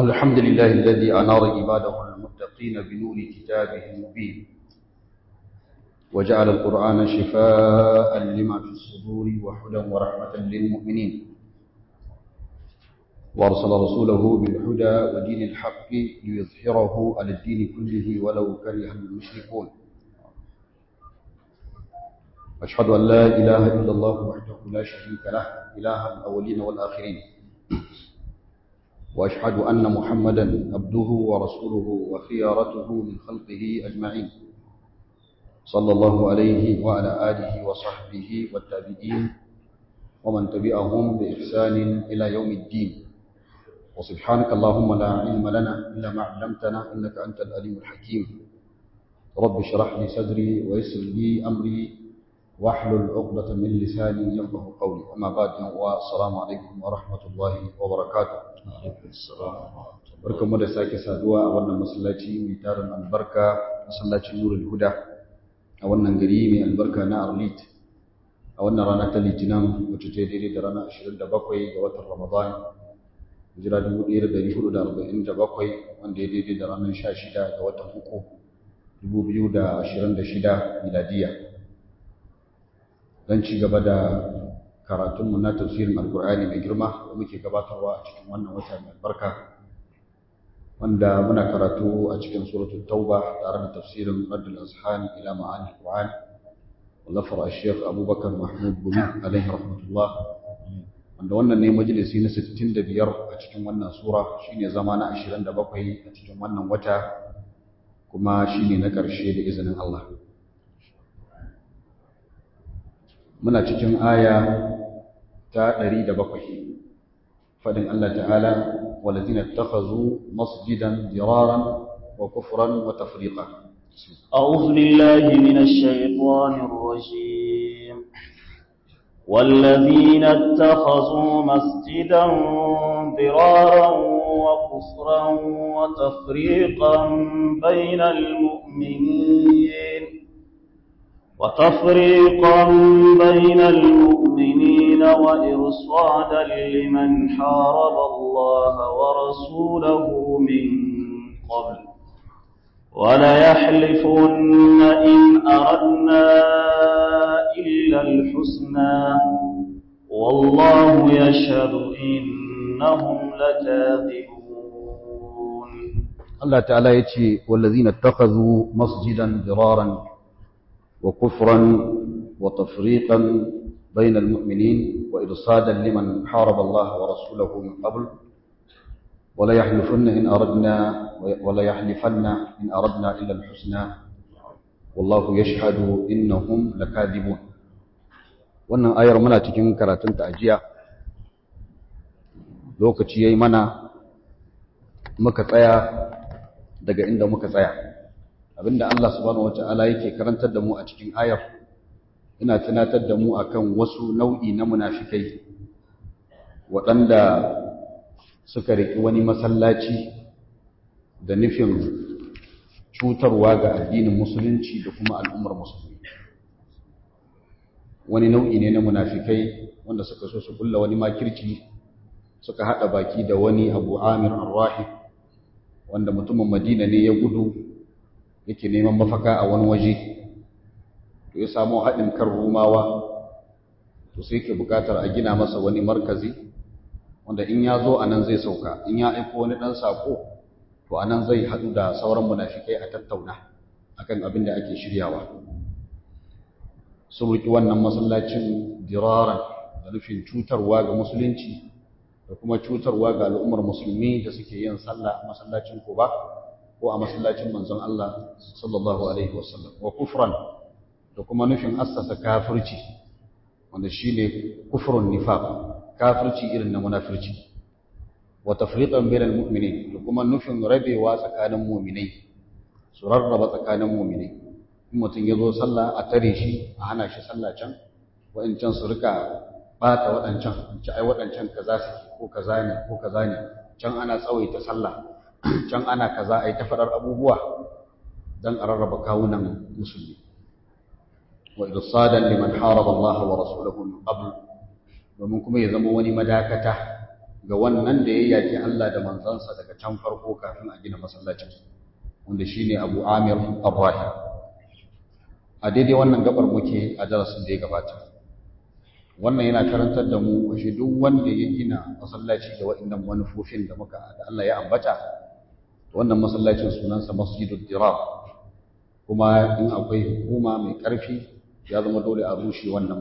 الحمد لله الذي أنار عباده المتقين بنور كتابه المبين وجعل القرآن شفاء لما في الصدور وهدى ورحمة للمؤمنين وأرسل رسوله بالهدى ودين الحق ليظهره على الدين كله ولو كره المشركون أشهد أن لا إله إلا الله وحده لا شريك له إله الأولين والآخرين وأشهد أن محمدا عبده ورسوله وخيارته من خلقه أجمعين صلى الله عليه وعلى آله وصحبه والتابعين ومن تبعهم بإحسان إلى يوم الدين وسبحانك اللهم لا علم لنا إلا ما علمتنا إنك أنت العليم الحكيم رب اشرح لي صدري ويسر لي أمري واحلل عقدة من لساني يفقهوا قولي أما بعد والسلام عليكم ورحمة الله وبركاته. Barkanmu da sake saduwa a wannan masallaci mai tarin albarka, masallacin Nurul Huda a wannan gari mai albarka na Arlit a wannan rana ta Litinin wacce ta daidai da ranar 27 ga watan Ramadan hijira 1447 wanda ya daidai da ranar 16 ga watan 3 2026 miladiya. Dan ci gaba da karatunmu na tafsirin Alkur'ani mai girma da muke gabatarwa a cikin wannan wata mai albarka wanda muna karatu a cikin suratul Tauba tare da tafsirin Raddul Azhan ila Ma'ani Al-Qur'an wallafar Sheikh Abubakar Mahmud Gumi alaihi rahmatullah wanda wannan ne majalisi na 65 a cikin wannan sura shine zama na 27 a cikin wannan wata kuma shine na ƙarshe da izinin Allah. Muna cikin aya ta 107 fadin Allah ta'ala walladhina ittakhazu masjidan diraran wa kufran wa tafriqa. A'udhu billahi minash shaitanir rajim. Walladhina ittakhazu masjidan diraran wa kufran wa tafriqan bainal mu'minin وتفريقا بين المؤمنين وإرصادا لمن حارب الله ورسوله من قبل وليحلفن إن أردنا إلا الحسنى والله يشهد إنهم لكاذبون. الله تعالى يتي والذين اتخذوا مسجدا ضرارا وكفرا وتفريقا بين المؤمنين وإرصادا لمن حارب الله ورسوله من قبل ولا يحلفن إن أردنا إلا الحسنى والله يشهد إنهم لكاذبون. wannan ayar muna cikin karatun ta ajiya lokaci yayi mana muka tsaya daga inda muka tsaya. Abinda Allah subhanahu wata'ala yake karantar da mu a cikin ayar ina tunatar da mu akan wasu nau'i na munafikai waɗanda suka riki wani masallaci da nufin cutarwa ga addinin musulunci da kuma al'ummar musulmi. Wani nau'i ne na munafikai wanda suka so su kulla wani makirci suka haɗa baki da wani Abu Amir Ar-Rahib wanda mutumin Madina ne ya gudu yake neman mafaka a wani waje to ya samu haɗin kan Rumawa to sai yake buƙatar a gina masa wani markazi wanda in ya zo anan zai sauka in ya aiko wani ɗan saƙo to anan zai haɗu da sauran munafikai a tattauna akan abin da ake shiryawa. Sun riƙi wannan masallacin diraran da nufin cutarwa ga musulunci da kuma cutarwa ga al'ummar musulmi da suke yin sallah a masallacin Quba ko a masallacin manzon Allah sallallahu alaihi wasallam wa kufran da kuma nufin assasa kafirci wanda shine kufrun nifaq kafirci irin na munafirci wa tafriqan bainal mu'minin da kuma nufin rabewa tsakanin mu'minai su rarraba tsakanin mu'minai in mutum ya zo sallah a tare shi a hana shi sallah can wa'ancan su rika bata waɗancan ci ai waɗancan kaza su ko kaza ne ko kaza ne can ana tsawaita sallah can ana kaza ai ta faɗar abubuwa dan a rarraba kawunan musulmi wa irsadan liman haraba Allah wa rasulahu min qabl domin kuma ya zama wani madakata ga wannan da ya yaki Allah da manzansa daga can farko kafin a gina masallacin, wanda shine Abu Amir Ar-Rahib. A daidai wannan gabar muke a darasin da ya gabata. Wannan yana karantar da mu shi duk wanda ya gina masallaci da waɗannan manufofin da Allah ya ambata, wannan masallacin sunansa Masjidud Dirar, kuma in akwai hukuma mai ƙarfi ya zama dole a rushe wannan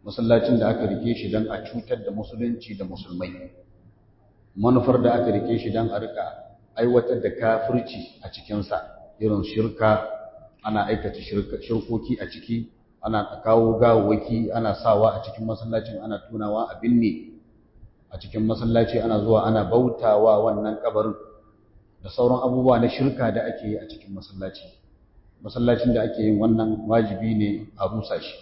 masallacin da aka rike shi don a cutar da musulunci da musulmai, manufar da aka rike shi don a rika aiwatar da kafirci a cikinsa, irin shirka, ana aikata shirkoki a ciki, ana kawo gawawwaki ana sawa a cikin masallacin, ana tunawa a binne a cikin masallaci, ana zuwa ana bautawa wannan kabarin da sauran abubuwa na shirka da ake yi a cikin masallacin da ake yin wannan wajibi ne a rusa shi.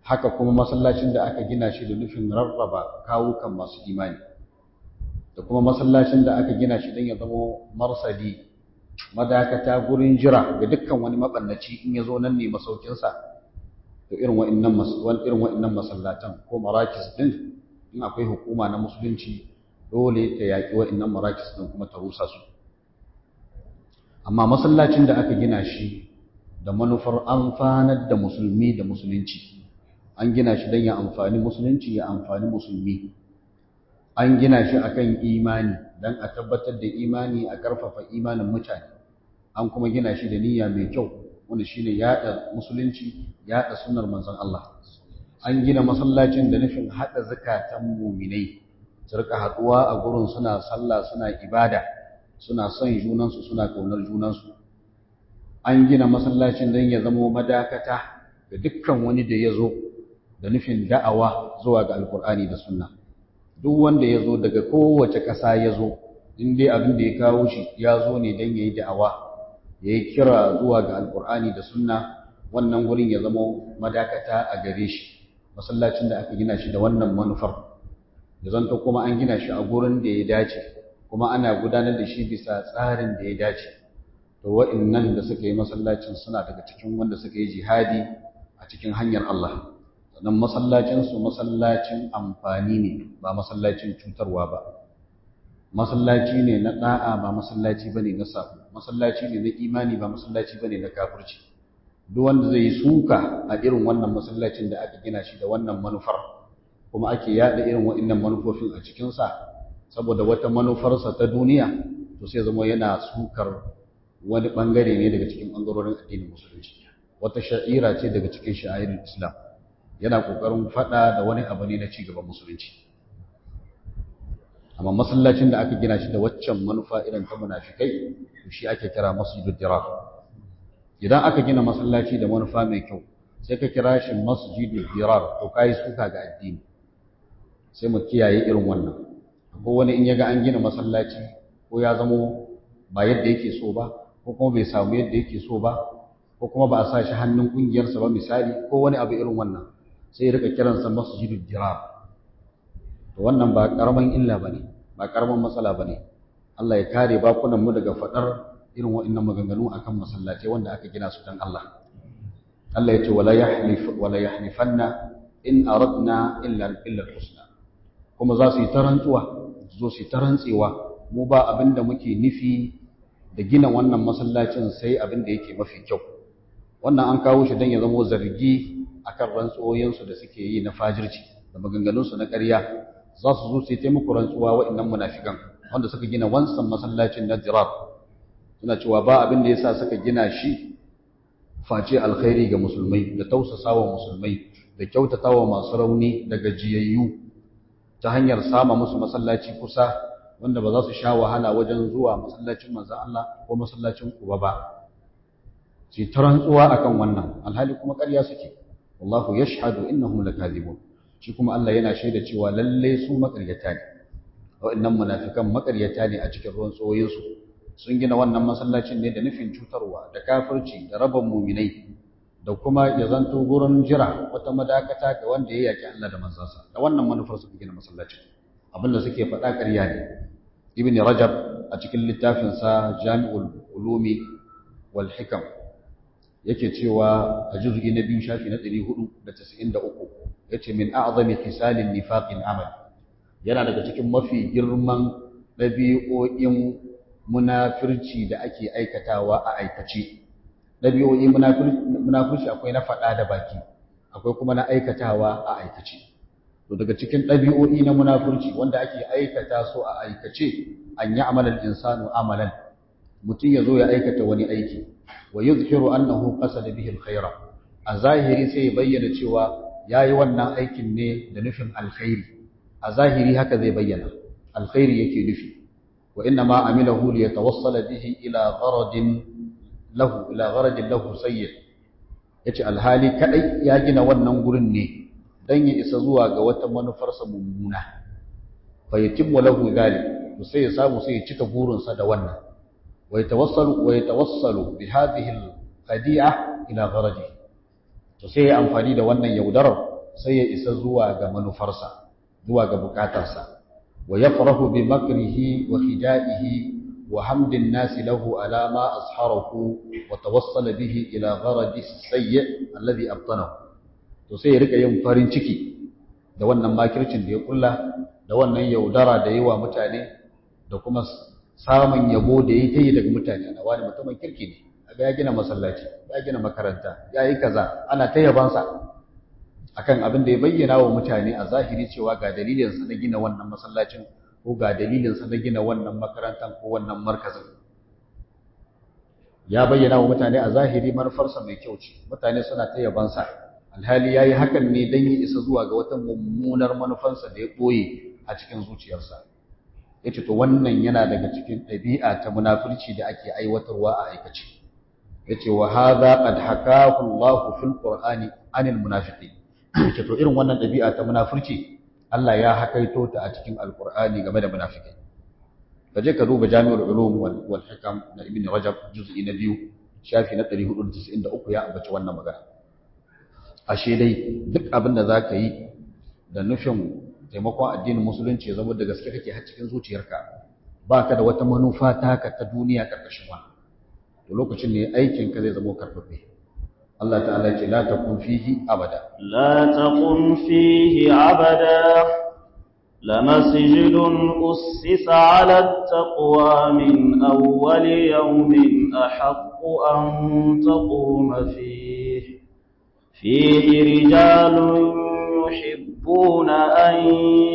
Haka kuma masallacin da aka gina shi da nufin rarraba kawukan masu imani, da kuma masallacin da aka gina shi don ya zama marsadi, madakata, gurin jira ga dukkan wani mabannaci in ya zo nan ne masaukinsa. To irin wa'annan masallatan ko marakis din, in akwai hukuma na musulunci dole ta yaƙi wa'annan marakis din kuma ta rusa su. Amma masallacin da aka gina shi da manufar amfanar da musulmi da musulunci, an gina shi don ya amfani musulunci ya amfani musulmi, an gina shi akan imani don a tabbatar da imani, a ƙarfafa imanin mutane, an kuma gina shi da niyya mai kyau wanda shine yaɗa musulunci, yaɗa sunnar manzon Allah. An gina masallacin da nufin haɗa zakatan muminai su rika haɗuwa a gurin suna sallah, suna ibada, suna son junansu, suna ƙaunar junansu. An gina masallacin don ya zama madakata ga dukkan wani da ya zo da nufin da'awa zuwa ga alkur'ani da sunna. Duk wanda ya zo daga kowace ƙasa ya zo, in dai abin da ya kawo shi ya zo ne don ya yi da'awa, ya yi kira zuwa ga alkur'ani da sunna, wannan gurin ya zama madakata a gare shi. Masallacin da aka gina shi da wannan manufar, da zanto kuma an gina shi a gurin da ya dace, kuma ana gudanar da shi bisa tsarin da ya dace, to wa'annan da suka yi masallacin suna daga cikin wanda suka yi jihadi a cikin hanyar Allah. Sannan masallacinsu masallacin amfani ne, ba masallacin cutarwa ba. Masallaci ne na da'a, ba masallaci bane na sabo. Masallaci ne na imani, ba masallaci bane na kafirci. Duk wanda zai yi suka a irin wannan masallacin da aka gina shi da wannan manufar, kuma ake yada irin waɗannan manufofin a cikinsa saboda wata manufarsa ta duniya, to sai zama yana sukar wani bangare ne daga cikin bangarorin addinin musulunci, wata sha'ira ce daga cikin sha'irin Islam, yana kokarin fada da wani abu ne na ci gaban musulunci. Amma masallacin da aka gina shi da waccan manufa irin ta munafikai, to shi ake kira Masjidud Dirar. Idan aka gina masallaci da manufa mai kyau, sai ka kira shi Masjidul Dirar, to kai suka ga addini. Sai mu kiyaye irin wannan. Ko wani in yaga an gina masallaci ko ya zamo ba yadda yake so ba, ko kuma bai samu yadda yake so ba, ko kuma ba a sa shi hannun kungiyarsa ba misali, ko wani abu irin wannan, sai ya rika kiransa Masjidul Dirar. To wannan ba karaman illa bane, ba karaman matsala bane. Allah ya kare bakunan mu daga fadar irin waɗannan maganganu akan masallatai wanda aka gina su dan Allah. Allah ya ce wala yahlifanna in aradna illa al-husna. Kuma za su yi tarantsuwa, zo su yi tarantsewa, mu ba abinda muke nufi da gina wannan masallacin sai abinda yake mafi kyau. Wannan an kawo shi dan ya zama zargi akan rantsuwoyinsu da suke yi na fajirci da maganganunsu na ƙarya. Za su zo su yi taimako rantsuwa waɗannan munafikan wanda suka gina wancan masallacin na Dirar. Suna cewa ba abin da yasa suka gina shi face alkhairi ga musulmai, da tausasawa musulmai, da kyautatawa masu rauni da gajiyayyu ta hanyar sama musu masallaci kusa wanda ba za su sha wahala wajen zuwa masallacin manzon Allah ko masallacin Quba ba. Sai tarantsuwa akan wannan, alhali kuma ƙarya suke. Wallahu yashhadu innahum lakazibun. Shi kuma Allah yana shaida cewa lalle su maƙaryata ne. Waɗannan munafikan maƙaryata ne a cikin ruwan tsoyinsu. Sun gina wannan masallacin ne da nufin cutarwa, da kafirci, da raba muminai, da kuma ya zanto gurin jira wata madakata ga wanda ya yaki Allah da manzansa. Da wannan manufar suka gina masallacin. Abinda suke faɗa ƙarya ne. Ibn Rajab a cikin littafinsa Jami'ul Ulumi wal Hikam yake cewa a juz'i na 2 shafi na 493 yace min a'zami hisalin nifaqil amal, yana daga cikin mafi girman ɗabi'o'in munafirci da ake aikatawa a aikace. Ɗabi'o'in munafirci akwai na faɗa da baki, akwai kuma na aikatawa a aikace. To daga cikin ɗabi'o'i na munafirci wanda ake aikata su a aikace, an yi amalan insanu amalan, mutum ya zo ya aikata wani aiki, wa yuzhiru annahu qasada bihi alkhaira, a zahiri sai ya bayyana cewa yayi wannan aikin ne da nufin alkhairi, a zahiri haka zai bayyana alkhairi yake nufi, wa inna ma amilahu li yatawassala bihi ila gharadin lahu sayyi, yace alhali kadai ya gina wannan gurin ne dan ya isa zuwa ga wata manufarsa mummuna, fa yatimmu lahu dhalik, to sai ya samu sai ya cika burinsa da wannan, wa yatawassalu bi hadhihi al-qadi'ah ila gharadi, to sai ya amfani da wannan yaudarar sai ya isa zuwa ga manufarsa, zuwa ga bukatarsa, wa yafrahu bi makrihi wa khida'ihi wa hamdin nas lahu ala ma asharahu wa tawassala bihi ila gharadi as-sayyi' alladhi abtanahu, to sai ya rika yin farin ciki da wannan makircin da ya kulla, da wannan yaudara da yawa mutane, da kuma samun yabo da ya yi daga mutane. Ana wani mutumin kirki ne, aga ya gina masallaci, ya gina makaranta, ya yi kaza, ana ta yabansa akan abin da ya bayyana wa mutane a zahiri cewa ga dalilinsa na gina wannan masallacin, ko ga dalilinsa na gina wannan makarantar ko wannan markazin. Ya bayyana wa mutane a zahiri manufarsa mai kyau ce, mutane suna ta yabansa, alhali ya yi hakan ne don ya isa zuwa ga wata mummunar manufansa da ya ɓoye a cikin zuciyarsa. Ya ce to wannan yana daga cikin ɗabi'a ta munafurci da ake aiwatarwa a aikace. Ya ce wa hadha qad hakahu Allahu fil Qur'ani anil munafiqin. Ya ce to irin wannan ɗabi'a ta munafurci Allah ya hakaito ta a cikin Alƙur'ani game da munafikai. Kaje ka duba Jami'ul Ulum wal Hikam na Ibn Rajab juz'i na 2 shafi na 493 ya ambaci wannan magana. Ashe dai duk abin da zaka yi da nufin taimakon addinin musulunci ya zama da gaske kake har cikin zuciyarka, ba ka da wata manufa taka ta duniya karkashin wa, to lokacin ne aikin ka zai zama karfafe. Allah ta'ala ya ce la taqum fihi abada, la taqum fihi abada, lamasjidun ussisa 'ala at-taqwa min awwal yawmin ahaqqu an taquma fihi rijalun يحبون أن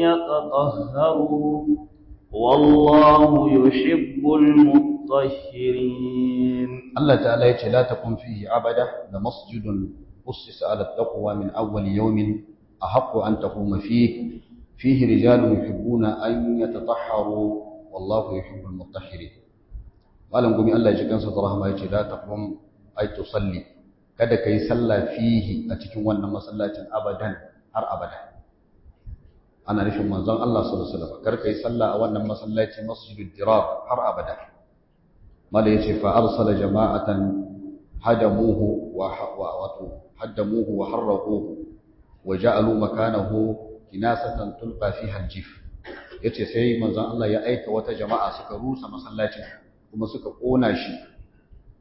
يتطهروا والله يحب المطهرين. الله تعالى يقول لا تقم فيه عبدة لمسجد أسس على التقوى من أول يوم أحق أن تقوم فيه رجال يحبون أن يتطهروا والله يحب المطهرين. قال قومي الله يجزاك صدرها ما يقول لا تقوم أي تصلي kada kai sallah fihi a cikin wannan masallacin abadan, har abada. Ana nufin manzon Allah sallallahu alaihi wasallam kar kai sallah a wannan masallaci masjidud dirar har abada. Mala yace fa arsala jama'atan hadamuhu wa harraquhu wa ja'alu makanahu kinasatan tulqa fiha aljif. Yace sai manzon Allah ya aika wata jama'a suka rusa masallacin kuma suka kona shi,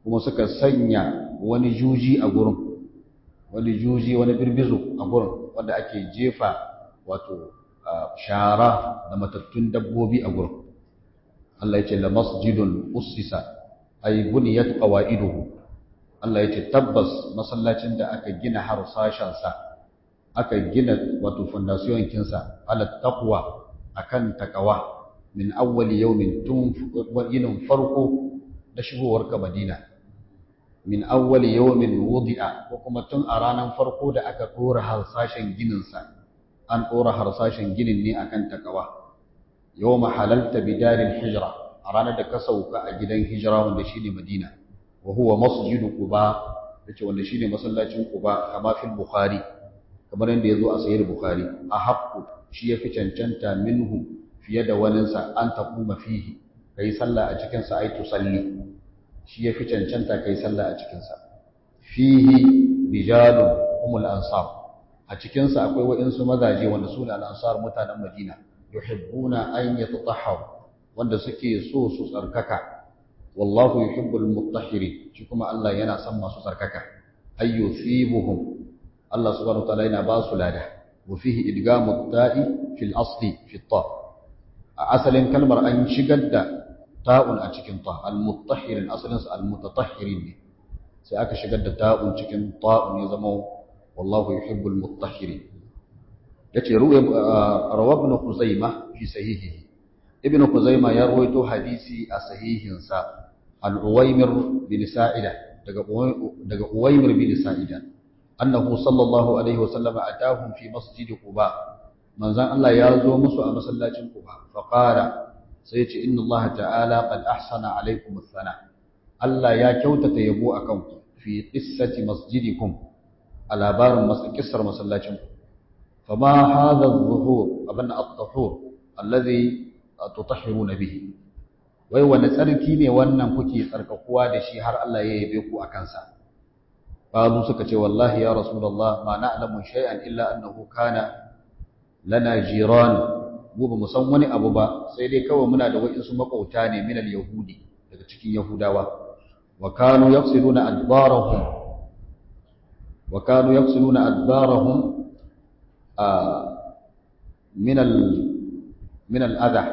kuma suka sanya wani juji a gurin, wani birbizo a gurin wanda ake jefa wato shara da matattun dabbobi a gurin. Allah ya ce la masjidun ussisa ay buniyat qawaiduhu. Allah ya ce tabbas masallacin da aka gina harsashensa, aka gina wato foundation kinsa ala taqwa, akan takawa, min awwali yawmin tun yinin farko da shigowar ka Madina, min awwali yawmin wudi'a, ko kuma tun a ranar farko da aka dora harsashen gininsa, an dora harsashen ginin ne akan takawa. Yawma halalta bidaril hijra, a ranar da ka sauka a gidan hijira wanda shine Madina, wa huwa masjidu Quba, yace wanda shine masallacin Quba, kama fil Bukhari, kamar yadda yazo a sahih Bukhari, ahaqqu, shi yafi cancanta minhu fiye da waninsa, an taquma fihi, kai sallah a cikin sa, ai tusalli, shi yafi cancanta kai sallah a cikin sa. Fihi rijalun humul ansar, a cikin sa akwai wa'insu mazaje wanda su ne al-ansar, mutanen Madina, yuhibbuna an yatatahharu, wanda suke so su tsarkaka. Wallahu yuhibbul mutahhirin, shi kuma Allah yana son masu tsarkaka. Ayyusibuhum, Allah subhanahu wa ta'ala yana ba su lada, wa fihi idgamu ta'i fil asli fi ta a asalin kalmar an shigar da ta'un a cikin ta al-mutahhirin asalin sa al-mutatahhirin ne sai aka shigar da ta'un cikin ta'un ya zama wallahu yuhibbul mutahhirin yace rawa ibn Khuzaimah fi sahihihi ibn Khuzaimah ya rawaito hadisi a sahihin sa al-Uwaymir bin Sa'ida daga Uwaymir bin Sa'ida annahu sallallahu alaihi wasallam atahum fi masjid Quba manzan Allah ya zo musu a masallacin Quba fa qala sai ya ce inna Allah ta'ala qad ahsana alaikum as-sana Allah ya kyautata yabo akan ku fi qissati masjidikum a labarin kissar masallacin ku fama hadha adh-dhuhur abana at-tahur alladhi tutahhiruna bihi wai wani tsarki ne wannan kuke tsarkakuwa da shi har Allah ya yabe ku akan sa qalu suka ce wallahi ya rasulullah ma na'lamu shay'an illa annahu kana lana jiran mu ba mu san wani abu ba sai dai kawai muna da waɗansu makauta ne min al-yahudi daga cikin yahudawa wa kanu yafsiluna adbarahum min al-adha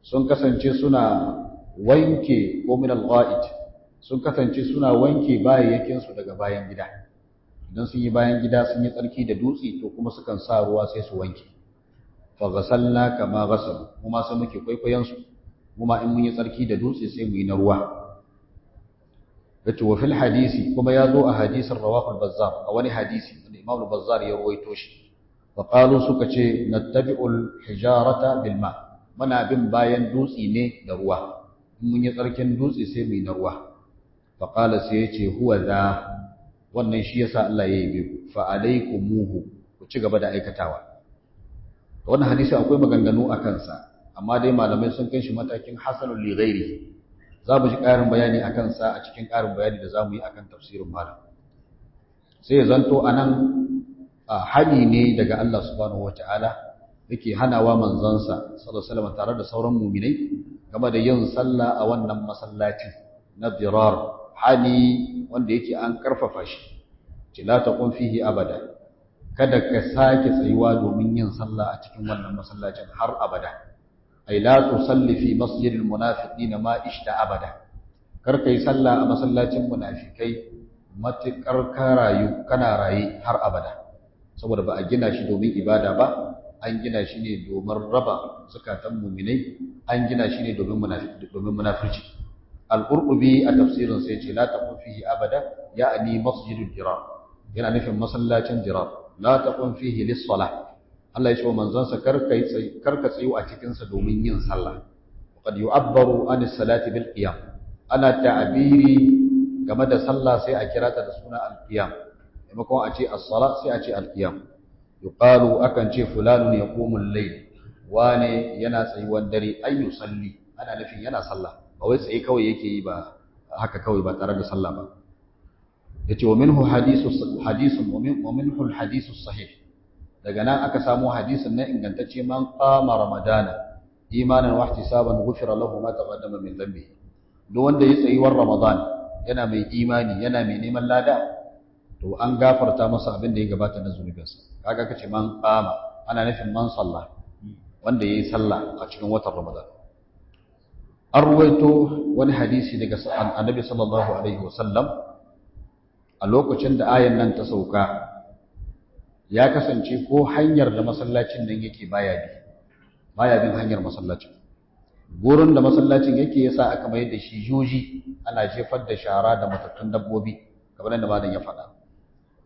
sun kasance suna wanke ko min al-ghaid sun kasance suna wanke bayayyakin su daga bayan gida idan sun yi bayan gida sun yi tsarki da dutse to kuma sukan sa ruwa sai su wanke fa ghasalna kama ghasal kuma sai muke kwaikwayon su kuma in mun yi tsarki da dutse sai mu yi na ruwa yace wa fil hadisi kuma ya zo a hadisin rawahu al-bazzar a wani hadisi wanda Imam al-Bazzar ya rawaito shi fa qalu suka ce nattabi'ul hijarata bil ma muna bin bayan dutse ne da ruwa in mun yi tsarkin dutse sai mu yi na ruwa fa qala sai yace huwa za wannan shi yasa Allah ya yi ku fa alaykumuhu ku ci gaba da aikatawa wannan hadisi akwai maganganu a kansa amma dai malamai sun kai shi matakin hasanul li ghairihi za mu ji ƙarin bayani a kansa a cikin ƙarin bayani da za mu yi a kan tafsirin malam sai ya zanto a nan hani ne daga Allah subhanahu wata'ala yake hanawa manzansa sallallahu alaihi wasallam tare da sauran muminai game da yin sallah a wannan masallacin na dirar hani wanda yake an karfafa shi ce la taqum fihi abada kada ka sake tsayuwa domin yin sallah a cikin wannan masallacin har abada ay la tusalli fi masjidil munafiqin ma ishta abada kar kai sallah a masallacin munafikai matukar kana rayi har abada saboda ba a gina shi domin ibada ba an gina shi ne domin raba zakatan mu'minai an gina shi ne domin munafirci al-qurtubi a tafsirin sai ce la taqum fihi abada ya'ni masjidul dirar yana nufin masallacin dirar la taqum fihi lis-salah Allah ya ce wa manzansa karka tsayo a cikinsa domin yin sallah qad yu'abbaru an as-salati bil qiyam ana ta'biri game da sallah sai a kira ta da suna al-qiyam maimakon a ce as-sala sai a ce al-qiyam yuqalu akan ce fulanun yaqumu al-layl wane yana tsayuwan dare ay yusalli ana nufin yana sallah ba wai tsaye kawai yake yi ba haka kawai ba tare da sallah ba yace wa minhu hadithun wa minhu al-hadithu sahih daga nan aka samu hadisin na ingantacce man qama ramadana imanan wa ihtisaban ghufira lahu ma taqaddama min dhanbi duk wanda ya tsayi war ramadan yana mai imani yana mai neman lada to an gafarta masa abin da ya gabata na zunubinsa kaga kace man qama ana nufin man salla wanda yayi sallah a cikin watan ramadan an ruwaito wani hadisi daga annabi sallallahu alaihi wasallam a lokacin da ayan nan ta sauka ya kasance ko hanyar da masallacin nan yake baya bin hanyar masallacin gurin da masallacin yake yasa aka mai da shi juji ana jefar da shara da matattun dabbobi kamar yadda malam ya faɗa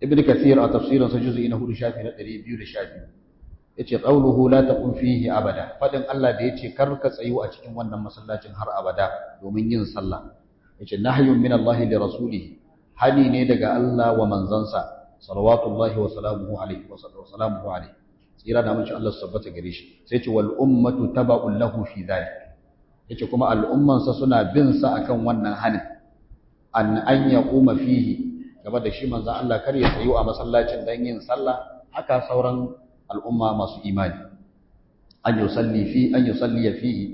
ibnu kathir a tafsirin sa juz'i na 4 shafi na 212 yace qawluhu la taqum fihi abada fadin Allah da yace kar ka tsayu a cikin wannan masallacin har abada domin yin sallah yace nahyun min Allah li rasulihi hani ne daga Allah wa manzansa salawatullahi wa salamuhu alaihi wa salamuhu alaihi tsira da amince Allah tabbata gare shi sai ce wal ummatu taba'un lahu fi dhalik yace kuma al'umman sa suna bin sa akan wannan hanin an yaquma fihi gaba da shi manzon Allah kar ya tsayu a masallacin dan yin sallah haka sauran al'umma masu imani an yusalli fihi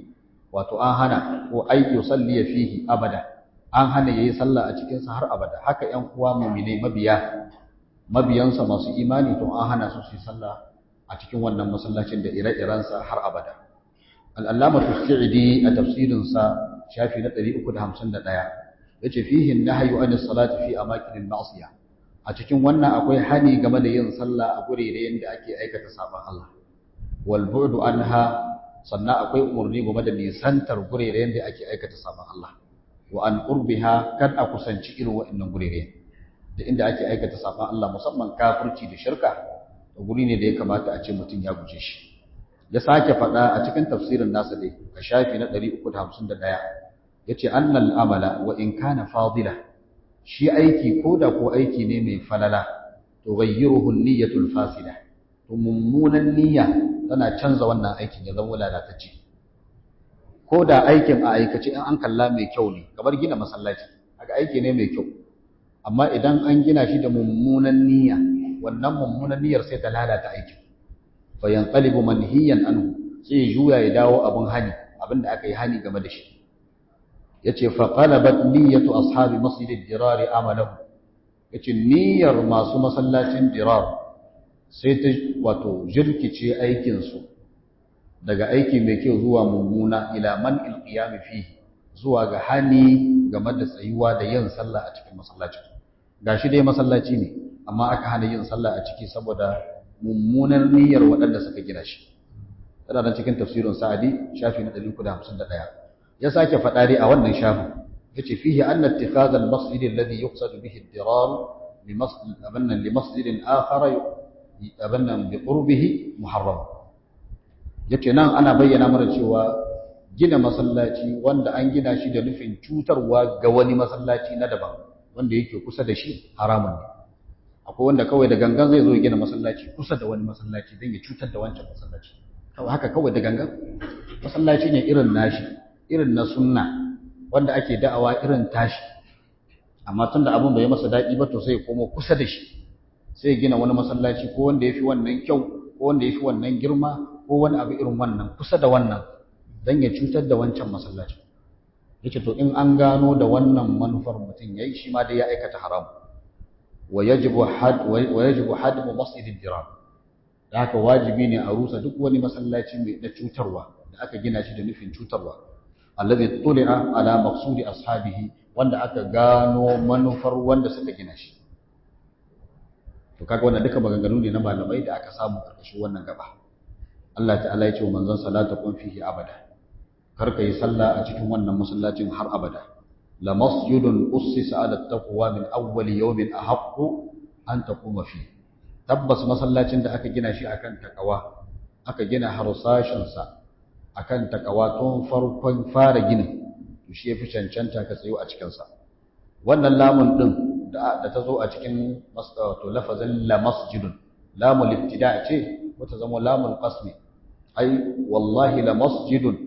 wato an hana ko ay yusalli fihi abada an hana yayi sallah a cikin sa har abada haka ƴan uwa mu'mine mabiyansa masu imani to an hana su su sallah a cikin wannan masallacin da ire-irensa har abada. Al-Allamatu Sa'idi a tafsirinsa shafi na 351 yace fihi nahyu an as-salati fi amakin al-ma'siyah. A cikin wannan akwai hani game da yin sallah a gurere da ake aikata sabon Allah. Wal bu'du anha, sannan akwai umarni game da nisantar gurere da ake aikata sabon Allah. Wa an qurbiha, kad a kusanci irin waɗannan gurere da inda ake aikata sabon Allah, musamman kafirci da shirka, da guri ne da ya kamata a ce mutum ya guje shi. Ya sake faɗa a cikin tafsirin nasa dai a shafi na 351 yace annal amala wa in kana fadila, shi aiki koda ko aiki ne mai falala, tughayyiruhu an-niyyatul fasida, to mummunan niyya tana canza wannan aikin ya zama lalatacce. Koda aikin a aikace in an kalla mai kyau ne, kamar gina masallaci, haka aiki ne mai kyau, amma idan an gina shi da mummunan niyya, wannan mummunan niyyar sai ta lalata aikin. Fa yanqalibu manhiyan anhu, sai juya ya dawo abun hani, abinda aka yi hani game da shi. Yace fa qalabat niyyatu ashabi masjidid dirar amalahu, yace niyyar masu masallacin dirar sai ta wato jirkice aikin su daga aiki mai kyau zuwa mummuna, ila man alqiyam fihi, zuwa ga hani game da tsayuwa da yin sallah a cikin masallaci. Gashi dai masallaci ne, amma aka hana yin sallah a ciki saboda mummunar niyyar waɗanda suka gina shi. Tana nan cikin tafsirin Sa'adi shafi na 351. Ya sake faɗa dai a wannan shafin yace fihi anna ittikhadha al-masjid alladhi yuqsadu bihi ad-dirar li masjid akhar bi qurbihi muharram. Yace nan ana bayyana mana cewa gina masallaci wanda an gina shi da nufin cutarwa ga wani masallaci na daban wanda yake kusa da shi haramun ne. Akwai wanda kawai da gangan zai zo ya gina masallaci kusa da wani masallaci don ya cutar da wancan masallaci, haka kawai da gangan. Masallaci ne irin nashi, irin na sunna, wanda ake da'awa irin tashi, amma tunda abin bai masa daɗi ba to sai ya komo kusa da shi, sai ya gina wani masallaci ko wanda ya fi wannan kyau ko wanda ya fi wannan girma ko wani abu irin wannan kusa da wannan don ya cutar da wancan masallaci. Yace to in an gano da wannan manufar mutum yayi, shi ma dai ya aikata haram. wa yajibu hadmu masjid ad-dirar, da haka wajibi ne a rusa duk wani masallaci mai da cutarwa da aka gina shi da nufin cutarwa. Alladhi tuli'a ala maqsudi ashabihi, wanda aka gano manufar wanda suka gina shi. To kaga wannan duka maganganu ne na malamai da aka samu karkashin wannan gaba. Allah ta'ala ya ce wa manzon salatu kun fihi abada, kar ka yi sallah a cikin wannan masallacin har abada. La masjidun ussisa ala taqwa min awwal yawmin ahaqqu an taquma fi, tabbas masallacin da aka gina shi akan takawa, aka gina harsashin sa akan takawa tun farkon fara ginin, to shi yafi cancanta ka tsayo a cikin sa. Wannan lamun din da ta zo a cikin to lafazin la masjidun, lamul ibtida' ce wata zama lamul qasmi, ai wallahi la masjidun,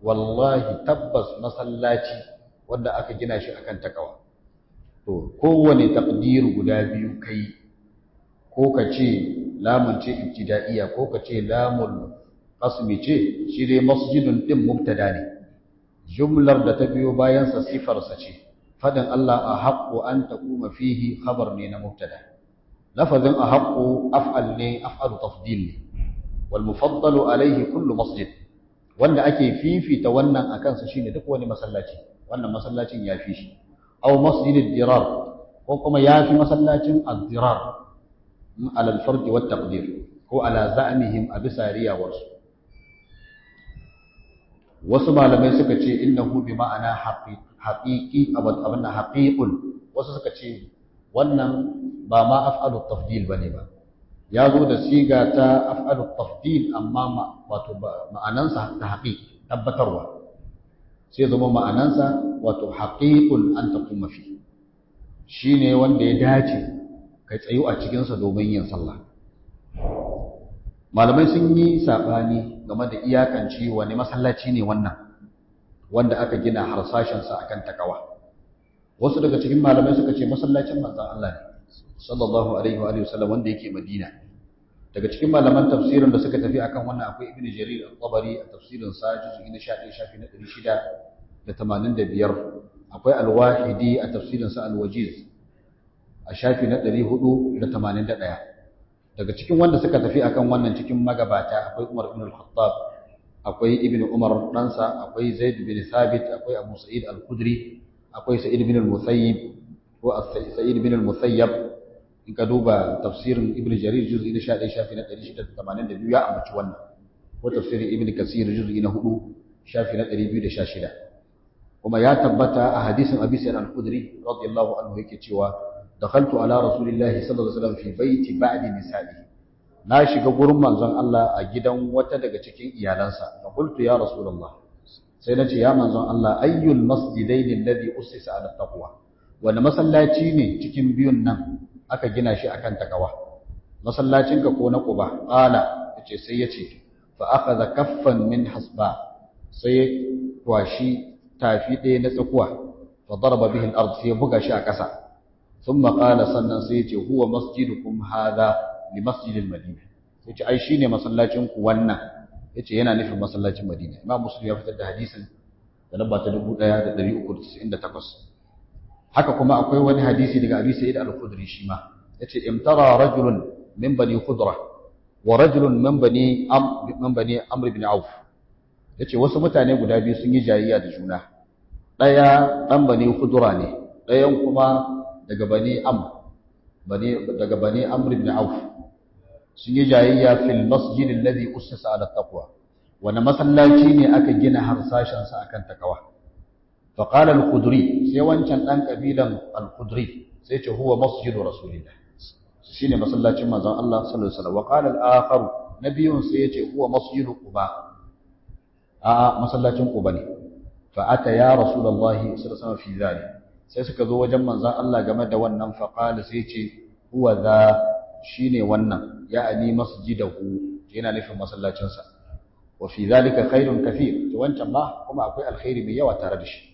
wallahi tabbas masallaci wanda aka gina shi akan takawa. To kowane taqdir guda biyu kai, ko ka ce lamun ce ibtida'iyya ko ka ce lamul qasmi ce, shi dai masjidun din mubtada ne, jumlar da ta biyo bayan sa sifar sa ce. Fadin Allah ahaqqu an taquma fihi khabar ne na mubtada. Lafazin ahaqqu af'al ne, af'alu tafdil ne, wal mufaddalu alayhi kullu masjid, wanda ake fifita wannan akan sa shine duk wani masallaci. Wannan masallacin ya fi shi. Aw masjidid dirar, ko kuma ya fi masallacin ad-dirar, ala al-farj wa taqdir, ko ala za'mihim a bisa riyawarsu. Wasu malamai suka ce innahu bi ma'ana haqiqi abana haqiqun, wasu suka ce wannan ba ma af'alu tafdil bane ba, ya zo da siga ta af'alu tafdil amma wato ma'anansa ta haqiq, tabbatarwa, sai zama ma'anansa wato haqiqun an taquma fi, shine wanda ya dace kai tsayu a cikin sa domin yin sallah. Malamai sun yi sabani game da iyakance wani masallaci ne wannan wanda aka gina harsashin sa akan takawa. Wasu daga cikin malamai suka ce masallacin manzon Allah ne sallallahu alaihi wa alihi wasallam wanda yake Madina. Daga cikin malaman tafsirin da suka tafi akan wannan akwai Ibn Jarir al-Tabari a tafsirin sa juz'i na 11 shafi na 685, akwai Al-Wahidi a tafsirin sa Al-Wajiz a shafi na 481. daga cikin wanda suka tafi akan wannan cikin magabata akwai Umar ibn al-Khattab, akwai Ibn Umar ɗansa, akwai Zaid bin Thabit, akwai Abu Sa'id al-Khudri, akwai Sa'id bin al-Musayyib ko Sa'id bin al-Musayyab. In ka duba tafsirin Ibn Jarir juz'i na 11 shafi na 682 ya ambaci wannan, ko tafsirin Ibn Kathir juz'i na 4 shafi na 216. kuma ya tabbata a hadisin Abi Sa'id al-Khudri radiyallahu anhu yake cewa dakhaltu ala rasulillahi sallallahu alaihi wasallam fi baiti ba'di nisa'i, na shiga gurin manzon Allah a gidan wata daga cikin iyalansa. Fa qultu ya rasulullah, sai nace ya manzon Allah, ayyul masjidain alladhi ussisa ala taqwa, wanda masallaci ne cikin biyun nan aka gina shi akan takawa, masallacin ka ko na Quba? Qala, yace sai yace fa akhadha kaffan min hasba, sai kwashi tafi ɗaya na tsakuwa, fa daraba bihi al-ard, sai buga shi a ƙasa. Thumma qala, sannan sai yace huwa masjidukum hadha li masjidil madina, yace ai shine masallacin ku wannan, yace yana nufin masallacin Madina. Imam Muslim ya fitar da hadisin da lamba ta 1398. haka kuma akwai wani hadisi daga Abi Sa'id al-Khudri shi ma yace imtara rajulun min bani Khudra wa rajulun min bani Amr ibn Auf, yace wasu mutane guda biyu sun yi jayayya da juna, daya dan bani Khudra ne, dayan kuma daga bani Amr ibn Auf, sun yi jayayya fil masjid alladhi ussisa ala taqwa, wani masallaci ne aka gina harsashin sa akan takawa. fa qala al-Khudri, sai wancan dan kabilan al-Khudri sai ce huwa masjid rasulillah, shine masallacin manzon Allah sallallahu alaihi wasallam. wa qala al-akhar, nabiyun sai yace huwa masjid Quba, a masallacin Quba ne. fa ata ya rasulullahi sallallahu alaihi wasallam fi zalik, sai suka zo wajen manzon Allah game da wannan. fa qala, sai ce huwa za, shine wannan, ya'ani masjidahu, yana nufin masallacinsa. wa fi zalika khairun kathir, to wancan ma kuma akwai alkhairi mai yawa tare da shi.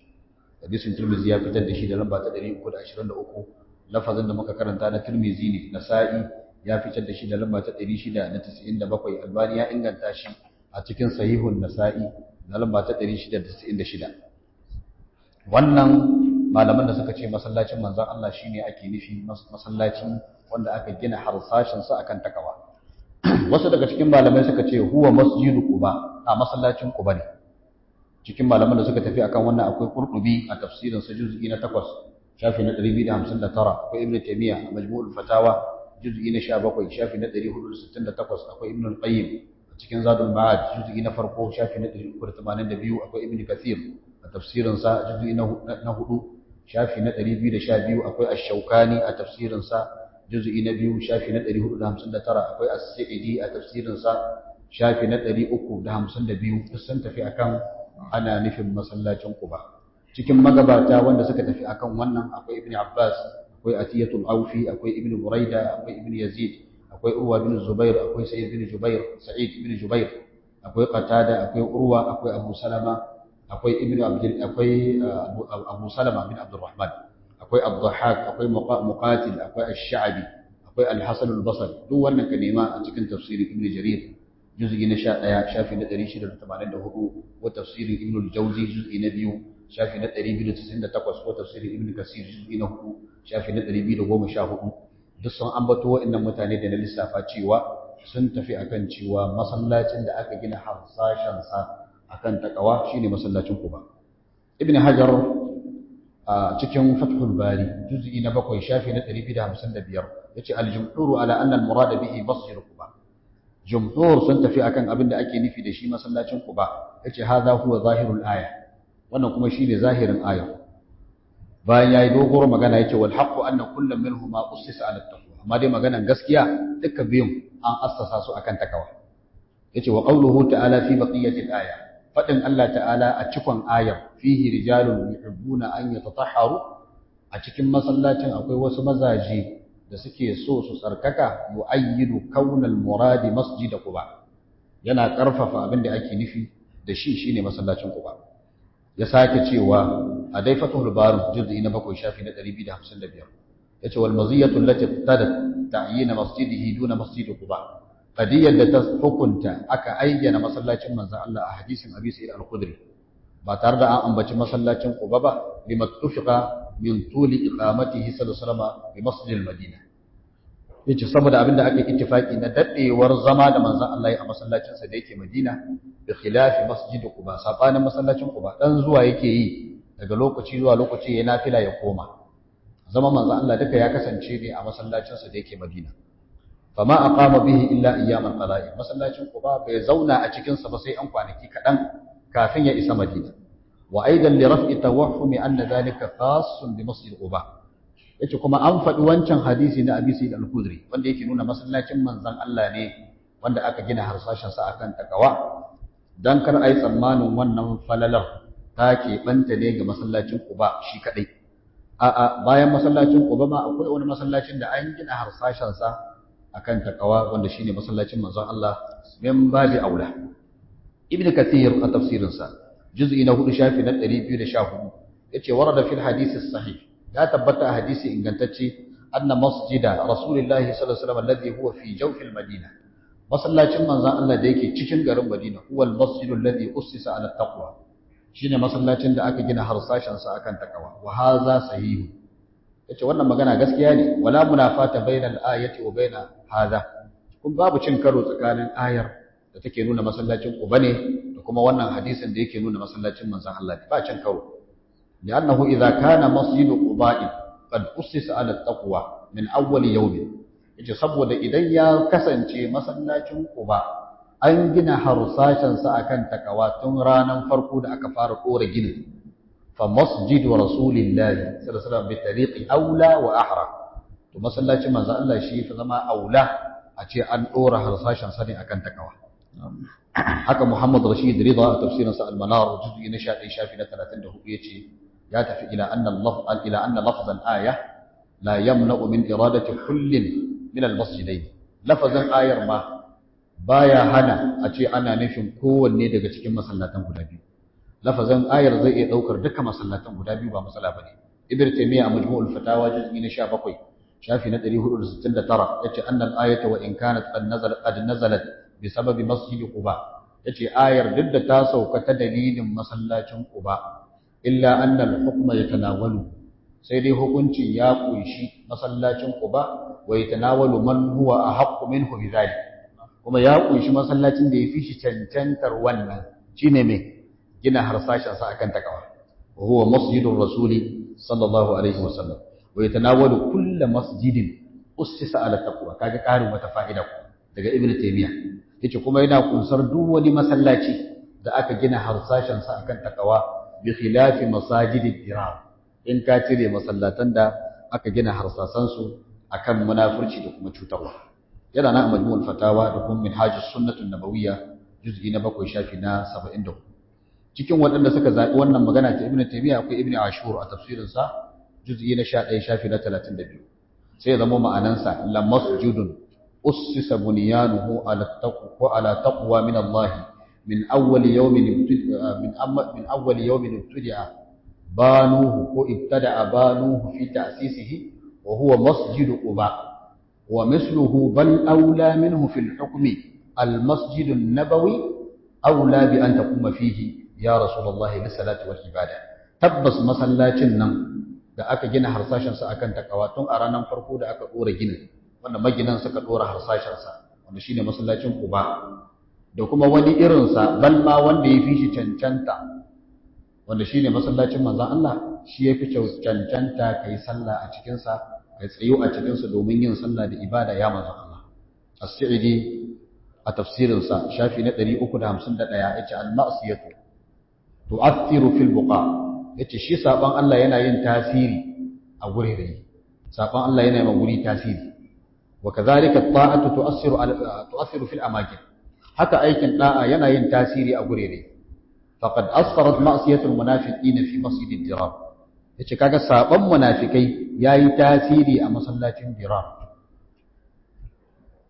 hadisin Tirmidhi ya fitar da shi da lamba ta 323, lafazin da muka karanta na Tirmidhi ne. Nasa'i ya fitar da shi da lamba ta 697, Albani ya inganta shi a cikin sahihun Nasa'i da lamba ta 696. wannan malaman da suka ce masallacin manzon Allah shine ake nufi, masallacin wanda aka gina harsashin sa akan takawa. wasu daga cikin malamai suka ce huwa masjidu Quba, a masallacin Quba ne. cikin malaman da suka tafi akan wannan akwai Qurtubi a tafsirin sa juz'i na 8 shafi na 259, akwai Ibn Taymiyyah a Majmu'ul Fatawa juz'i na 17 shafi na 468, akwai Ibn al-Qayyim a cikin Zadul Ma'ad juz'i na farko shafi na 382, akwai Ibn Kathir a tafsirin sa juz'i na 4 shafi na 212, akwai Ash-Shawkani a tafsirin sa juz'i na 2 shafi na 459, akwai As-Sa'idi a tafsirin sa shafi na 352. duk sun tafi akan ana nufin masallacin Quba. cikin magabata wanda suka tafi akan wannan akwai Ibn Abbas, akwai Atiyatul Awfi, akwai Ibn Buraida, akwai Ibn Yazid, akwai Urwa bin Zubair, akwai Sa'id bin Jubair, akwai Qatada, akwai Urwa, akwai Abu Salama, akwai Abu Salama bin Abdurrahman, akwai Ad-Dhahhak, akwai Muqatil, akwai Ash-Sha'bi, akwai Al-Hasan al-Basri. duk wannan ka nema a cikin tafsirin Ibn Jarir juz'i na 11 shafi na 684, wa tafsirin Ibn al-Jawzi juz'i na 2 shafi na 298, wa tafsirin Ibn Kathir juz'i na 4 shafi na 214. duk sun ambato wa'annan mutane da na lissafa cewa sun tafi akan cewa masallacin da aka gina harsashen sa akan takawa shine masallacin Quba. Ibn Hajar a cikin Fathul Bari juz'i na 7 shafi na 255 yace al-jumhur ala anna al-murad bihi masjid Quba, jumhur sun tafi akan abin da ake nufi da shi masallacin Quba. yace hadha huwa zahirul aya, wannan kuma shine zahirin aya. bayan yayi dogoro magana yace wal haqqu anna kullu minhuma ussisa ala taqwa, amma dai maganan gaskiya dukkan biyun an assasa su akan takawa. yace wa qawluhu ta'ala fi baqiyatil aya, fadin Allah ta'ala a cikon ayar, fihi rijalun yuhibbuna an yatatahharu, a cikin masallacin akwai wasu mazaje da suke so su tsarkaka. yu'ayyidu kaunal muradi masjid Quba, yana karfafa abin da ake nufi da shi shine masallacin Quba. ya sake cewa a dai Fathul Bari juz'i na 7 shafi na 255 yace wal maziyatu allati tadat ta'yin masjidihi duna masjid Quba, qadiyar da ta hukunta aka ayyana masallacin manzon Allah a hadisin Abi Sa'id al-Khudri ba tare da an ambaci masallacin Quba ba, limattufiqa min tuli iqamatihi sallallahu alaihi wasallam bi masjid al-Madina, yace saboda abinda aka ittifaki na daddewar zama da manzon Allah a masallacin sa da yake Madina bi khilafi masjid Quba sabanin masallacin Quba dan zuwa yake yi daga lokaci zuwa lokaci ya nafila ya koma zama manzon Allah duka ya kasance ne a masallacin sa da yake Madina fama aqama bihi illa ayyaman qala'i masallacin Quba bai zauna a cikin sa ba sai an kwanaki kadan kafin ya isa Madina wa aidan li raf'i tawahhumi anna dhalika khassun bi masjid Quba yace kuma an faɗi wancan hadisi na Abi Sa'id al-Khudri wanda yake nuna masallacin manzon Allah ne wanda aka gina harsashin sa akan takawa dan kar ai tsammanin wannan falalar ta ke banta ne ga masallacin Quba shi kadai a'a bayan masallacin Quba ma akwai wani masallacin da an gina harsashin sa akan takawa wanda shine masallacin manzon Allah min babi aula Ibn Kathir a tafsirin sa juz'i na 4 shafi na 214 yace warada fil hadith as-sahih ya tabbata a hadisi ingantacce anna masjida rasulillahi sallallahu alaihi wasallam alladhi huwa fi jawfil madina masallacin manzon Allah da yake cikin garin Madina huwa al-masjidu alladhi ussisa ala taqwa shine masallacin da aka gina harsashin sa akan takawa wa hadha sahih yace wannan magana gaskiya ne wala munafata bainal ayati wa baina hadha kun babu cin karo tsakanin ayar da take nuna masallacin Quba ne da kuma wannan hadisin da yake nuna masallacin manzon Allah ba cin karo لأنه إذا كان مسجد قباء قد أسس على التقوى من أول يوم yace saboda idan ya kasance masallacin Quba an gina harsashin sa akan takawa tun ranan farko da aka fara kore ginin fa masjidu rasulillahi sallallahu alaihi wasallam bi tariqi aula wa ahra to masallacin manzo Allah shi fa zama aula a ce an dora harsashin sa ne akan takawa haka Muhammad Rashid Ridha a tafsirin sa al-Manar juz'i na 11 shafi na 34 yace ya tafi ila anna lafzan aya la yamna'u min iradati kullin min al-masjidayn lafazan ayar ma baya hana a ce ana nufin kowanne daga cikin masallatan guda biyu lafazan ayar zai iya daukar duka masallatan guda biyu ba matsala bane Ibn Taymiyyah a Majmu'ul Fatawa juz'i na 17 shafi na 469 yace anna al-ayata wa in kanat qad nazalat bi sababi masjid Quba yace ayar duk da ta sauka ta dalilin masallacin Quba illa anna al-hukma yatanawalu sai dai hukunci ya kunshi masallacin Quba wa yatanawalu man huwa ahaqqu minhu bidhalik kuma ya kunshi masallacin da yafi shi cancantar wannan shine me gina harsashin sa akan takawa wa huwa masjidur rasuli sallallahu alaihi wasallam wa yatanawalu kull masjidin ussisa ala taqwa kaga karin wata fa'ida daga Ibn Taymiyyah yace kuma yana kunsar duk wani masallaci da aka gina harsashin sa akan takawa bi khilafi masajidid dirar in ka cire masallatan da aka gina harsasansu akan munafurci da kuma cutarwa yana na majmu'ul fatawa da kuma minhajus sunnatun nabawiyya juz'i na 7 shafi na 74 cikin waɗanda suka zabi wannan magana ta Ibn Taymiyyah akwai Ibn Ashur a tafsirin sa juz'i na 11 shafi na 32 sai zama ma'anansa la masjidun ussisa bunyanuhu ala taqwa min Allah من أول يوم ابتدع بانوه وابتدع بانوه في تأسيسه وهو مسجد قباء ومثله بل أولى منه في الحكم المسجد النبوي أولى بأن تقوم فيه يا رسول الله للصلاة والعبادة تبس مسلاتين nan da aka gina harsashin sa akan takawa tun a ranar farko da aka dora ginin wanda maginan suka dora harsashin sa wanda shine masallacin Quba da kuma wani irinsa bal ma wanda ya fi shi cancanta wanda shi ne masallacin manzan Allah shi ya fi cancanta ka yi sallah a cikinsa ka tsayo a cikinsa domin yin sallah da ibada ya manzan Allah as-sa'idi a tafsirinsa shafi na 351 yace al-ma'siyatu tu'athiru fil buqa yace shi saban Allah yana yin tasiri a gurere saban Allah yana yin guri tasiri wa kadhalika at-ta'atu tu'athiru fil amakin haka aikin da'a yana yin tasiri a gurere faqad asfarat ma'siyatul munafiqin fi masjidid dirar yace kaga saban munafikai yayi tasiri a masallacin dirar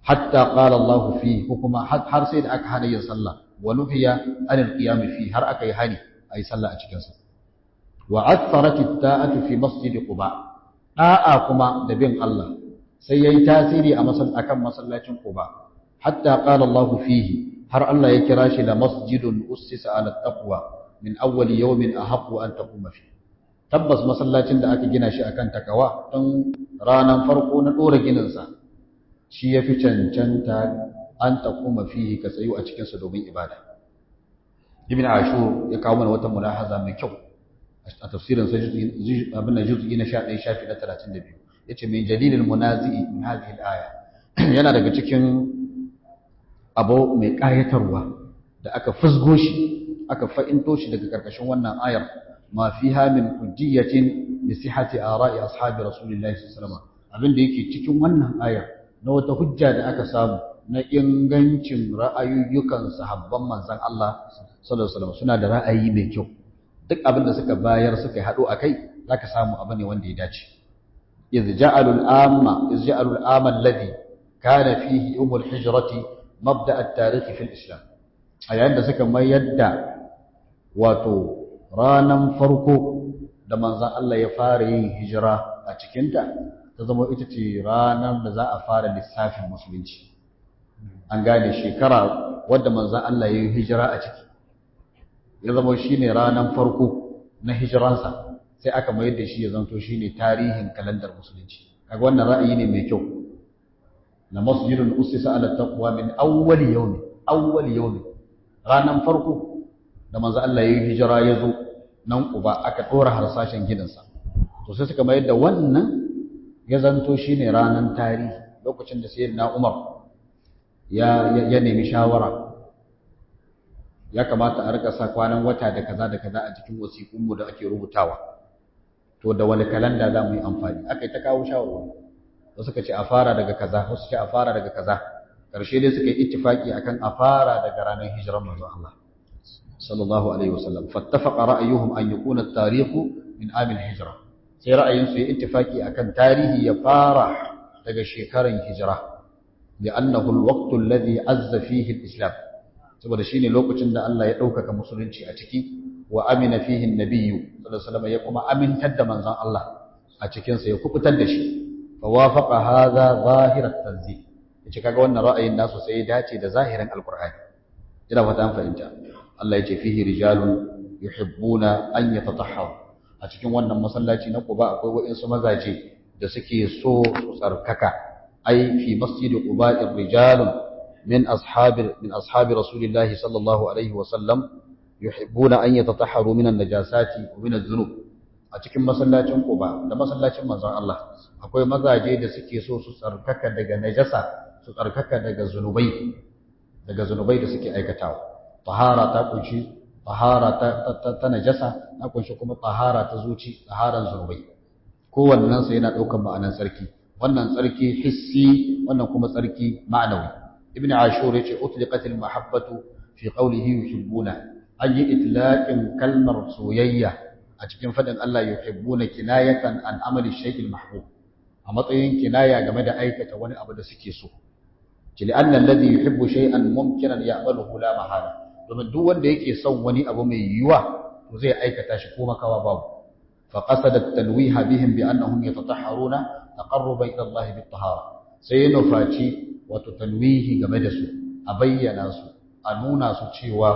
hatta qala Allah fi hukuma har sai da aka hana yin sallah wa nuhiya anil qiyam fi har aka yi hani ayi sallah a cikin sa wa atharat at-ta'atu fi masjid Quba da'a kuma da bin Allah sai yayi tasiri a masallacin Quba حتى قال الله فيه هر الله يكراش لمسجد أسس على التقوى من أول يوم أحق أن تقوم فيه تبس مسلاتين da aka gina shi akan takawa tun ranan farko na dora ginin sa shi yafi cancanta an taquma fihi ka tsayu a cikin sa domin ibada. Ibn Ashur ya kawo mana wata mulahaza mai kyau a tafsirin sa juz'i na 11 shafi na 32 yace min jalilil munazi'i min hadhihi al-aya yana daga cikin abu mai kayatarwa da aka fusgo shi aka fa'into shi daga karkashin wannan ayar ma fiha min hujjiyatin bi sihhati ara'i ashabi rasulillahi sallallahu alaihi wasallam abinda yake cikin wannan ayar na wata hujja da aka samu na ingancin ra'ayoyukan sahabban manzon Allah sallallahu alaihi wasallam suna da ra'ayi mai kyau duk abinda suka bayar suka hado akai zaka samu abu ne wanda ya dace iz ja'alul amma alladhi kana fihi yawmul hijrati mabda' at-tarikh fi al-islam a yayin da suka mayar da wato ranan farko da manzon Allah ya fara yin hijira a cikinta ta zama ita ce ranar da za a fara lissafin musulunci an gane shekara wadda manzon Allah ya yi hijira a ciki ya zama shine ranan farko na hijiransa sai aka mayar da shi ya zanto shine tarihin kalandar musulunci kaga wannan ra'ayi ne mai kyau na masjidun usisa ala taqwa min awwal yawm ranan farko da manzo Allah yayi hijira yazo nan Quba aka dora harsashen gidansa to sai suka mayar da wannan ya zanto shine ranan tarihi lokacin da sayyidina Umar ya nemi shawara ya kamata a rika sa kwanan wata da kaza a cikin wasiƙun mu da ake rubutawa to da wani kalanda za mu yi amfani akai ta kawo shawarwari wasu suka ce a fara daga kaza wasu ce a fara daga kaza karshe dai suka yi ittifaki akan a fara daga ranar hijirar manzo Allah sallallahu alaihi wasallam fattafaqa ra'ayuhum an yakuna at-tarikh min am al-hijra sai ra'ayin su yi ittifaki akan tarihi ya fara daga shekaran hijira li'annahu al-waqt alladhi azza fihi al-islam saboda shine lokacin da Allah ya ɗaukaka musulunci a ciki wa amina fihi an-nabiyyu sallallahu alaihi wasallam ya kuma amintar da manzon Allah a cikin sa ya kubutar da shi fa wafaqa hadha zahir at-tanzil yace kaga wannan ra'ayin nasu sai ya dace da zahirin alqur'ani ina fata an fahimta Allah yace fihi rijalun yuhibbuna an yatatahharu a cikin wannan masallaci na Quba akwai waɗansu mazaje da suke so su tsarkaka ai fi masjid Quba rijalun min ashabi rasulillahi sallallahu alaihi wa sallam yuhibbuna an yatatahharu min an-najasati wa min adh-dhunub a cikin masallacin Quba da masallacin manzon Allah akwai mazaje da suke so su tsarkaka daga najasa su tsarkaka daga zunubai da suke aikatawa tahara ta kunshi tahara ta najasa ta kunshi kuma tahara ta zuci taharan zunubai kowannen sa yana daukar ma'anar tsarki wannan tsarki hissi wannan kuma tsarki ma'anawi ibn ashur yace utliqatil mahabbatu fi qawlihi yuhibbuna an yi itlaqin kalmar soyayya a cikin fadin Allah yuhibbuna kinayatan an amali shay'il mahbub a matsayin kinaya game da aikata wani abu da suke so kili anna alladhi yuhibbu shay'an mumkinan ya'maluhu la mahala domin duk wanda yake son wani abu mai yiwuwa to zai aikata shi ko makawa babu fa qasada at-tanwiha bihim bi annahum yatatahharuna taqarruban ila Allah bit-tahara sai nufaci wato tanwihi game da su a bayyana su a nuna su cewa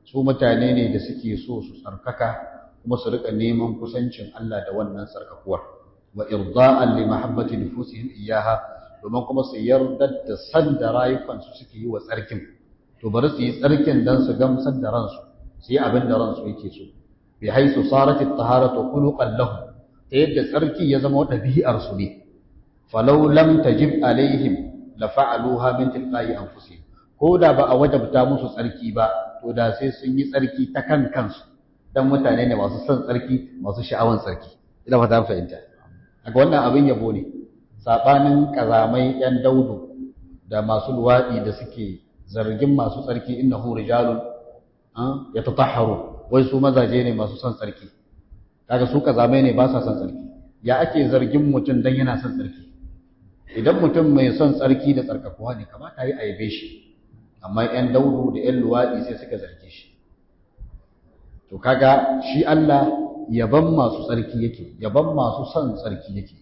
su mutane ne da suke so su tsarkaka kuma su rika neman kusancin Allah da wannan tsarkakuwar wa irda'an li mahabbati nufusihim iyyaha domin kuma su yarda da san da rayukan su suke yi wa tsarkin to bari su yi tsarkin dan su gamsar da ransu su yi abin da ransu yake so bi haisu sarat at-taharatu khuluqan lahum ta yadda tsarki ya zama ɗabi'ar su ne falau lam tajib alaihim la fa'aluha min tilqa'i anfusihim ko da ba a wajabta musu tsarki ba to da sai sun yi tsarki ta kan kansu dan mutane ne masu son tsarki masu sha'awan tsarki ina fata fahimta kaga wannan abin yabo ne sabanin kazamai yan daudu da masu luwadi da suke zargin masu tsarki innahu rijalun yatatahharu wai su mazaje ne masu son tsarki kaga su kazamai ne ba sa son tsarki ya ake zargin mutum dan yana son tsarki idan mutum mai son tsarki da tsarkakuwa ne kamata yi aibe shi amma yan daudu da yan luwadi sai suka zarge shi to kaga shi Allah yaban masu tsarki yake yaban masu son tsarki yake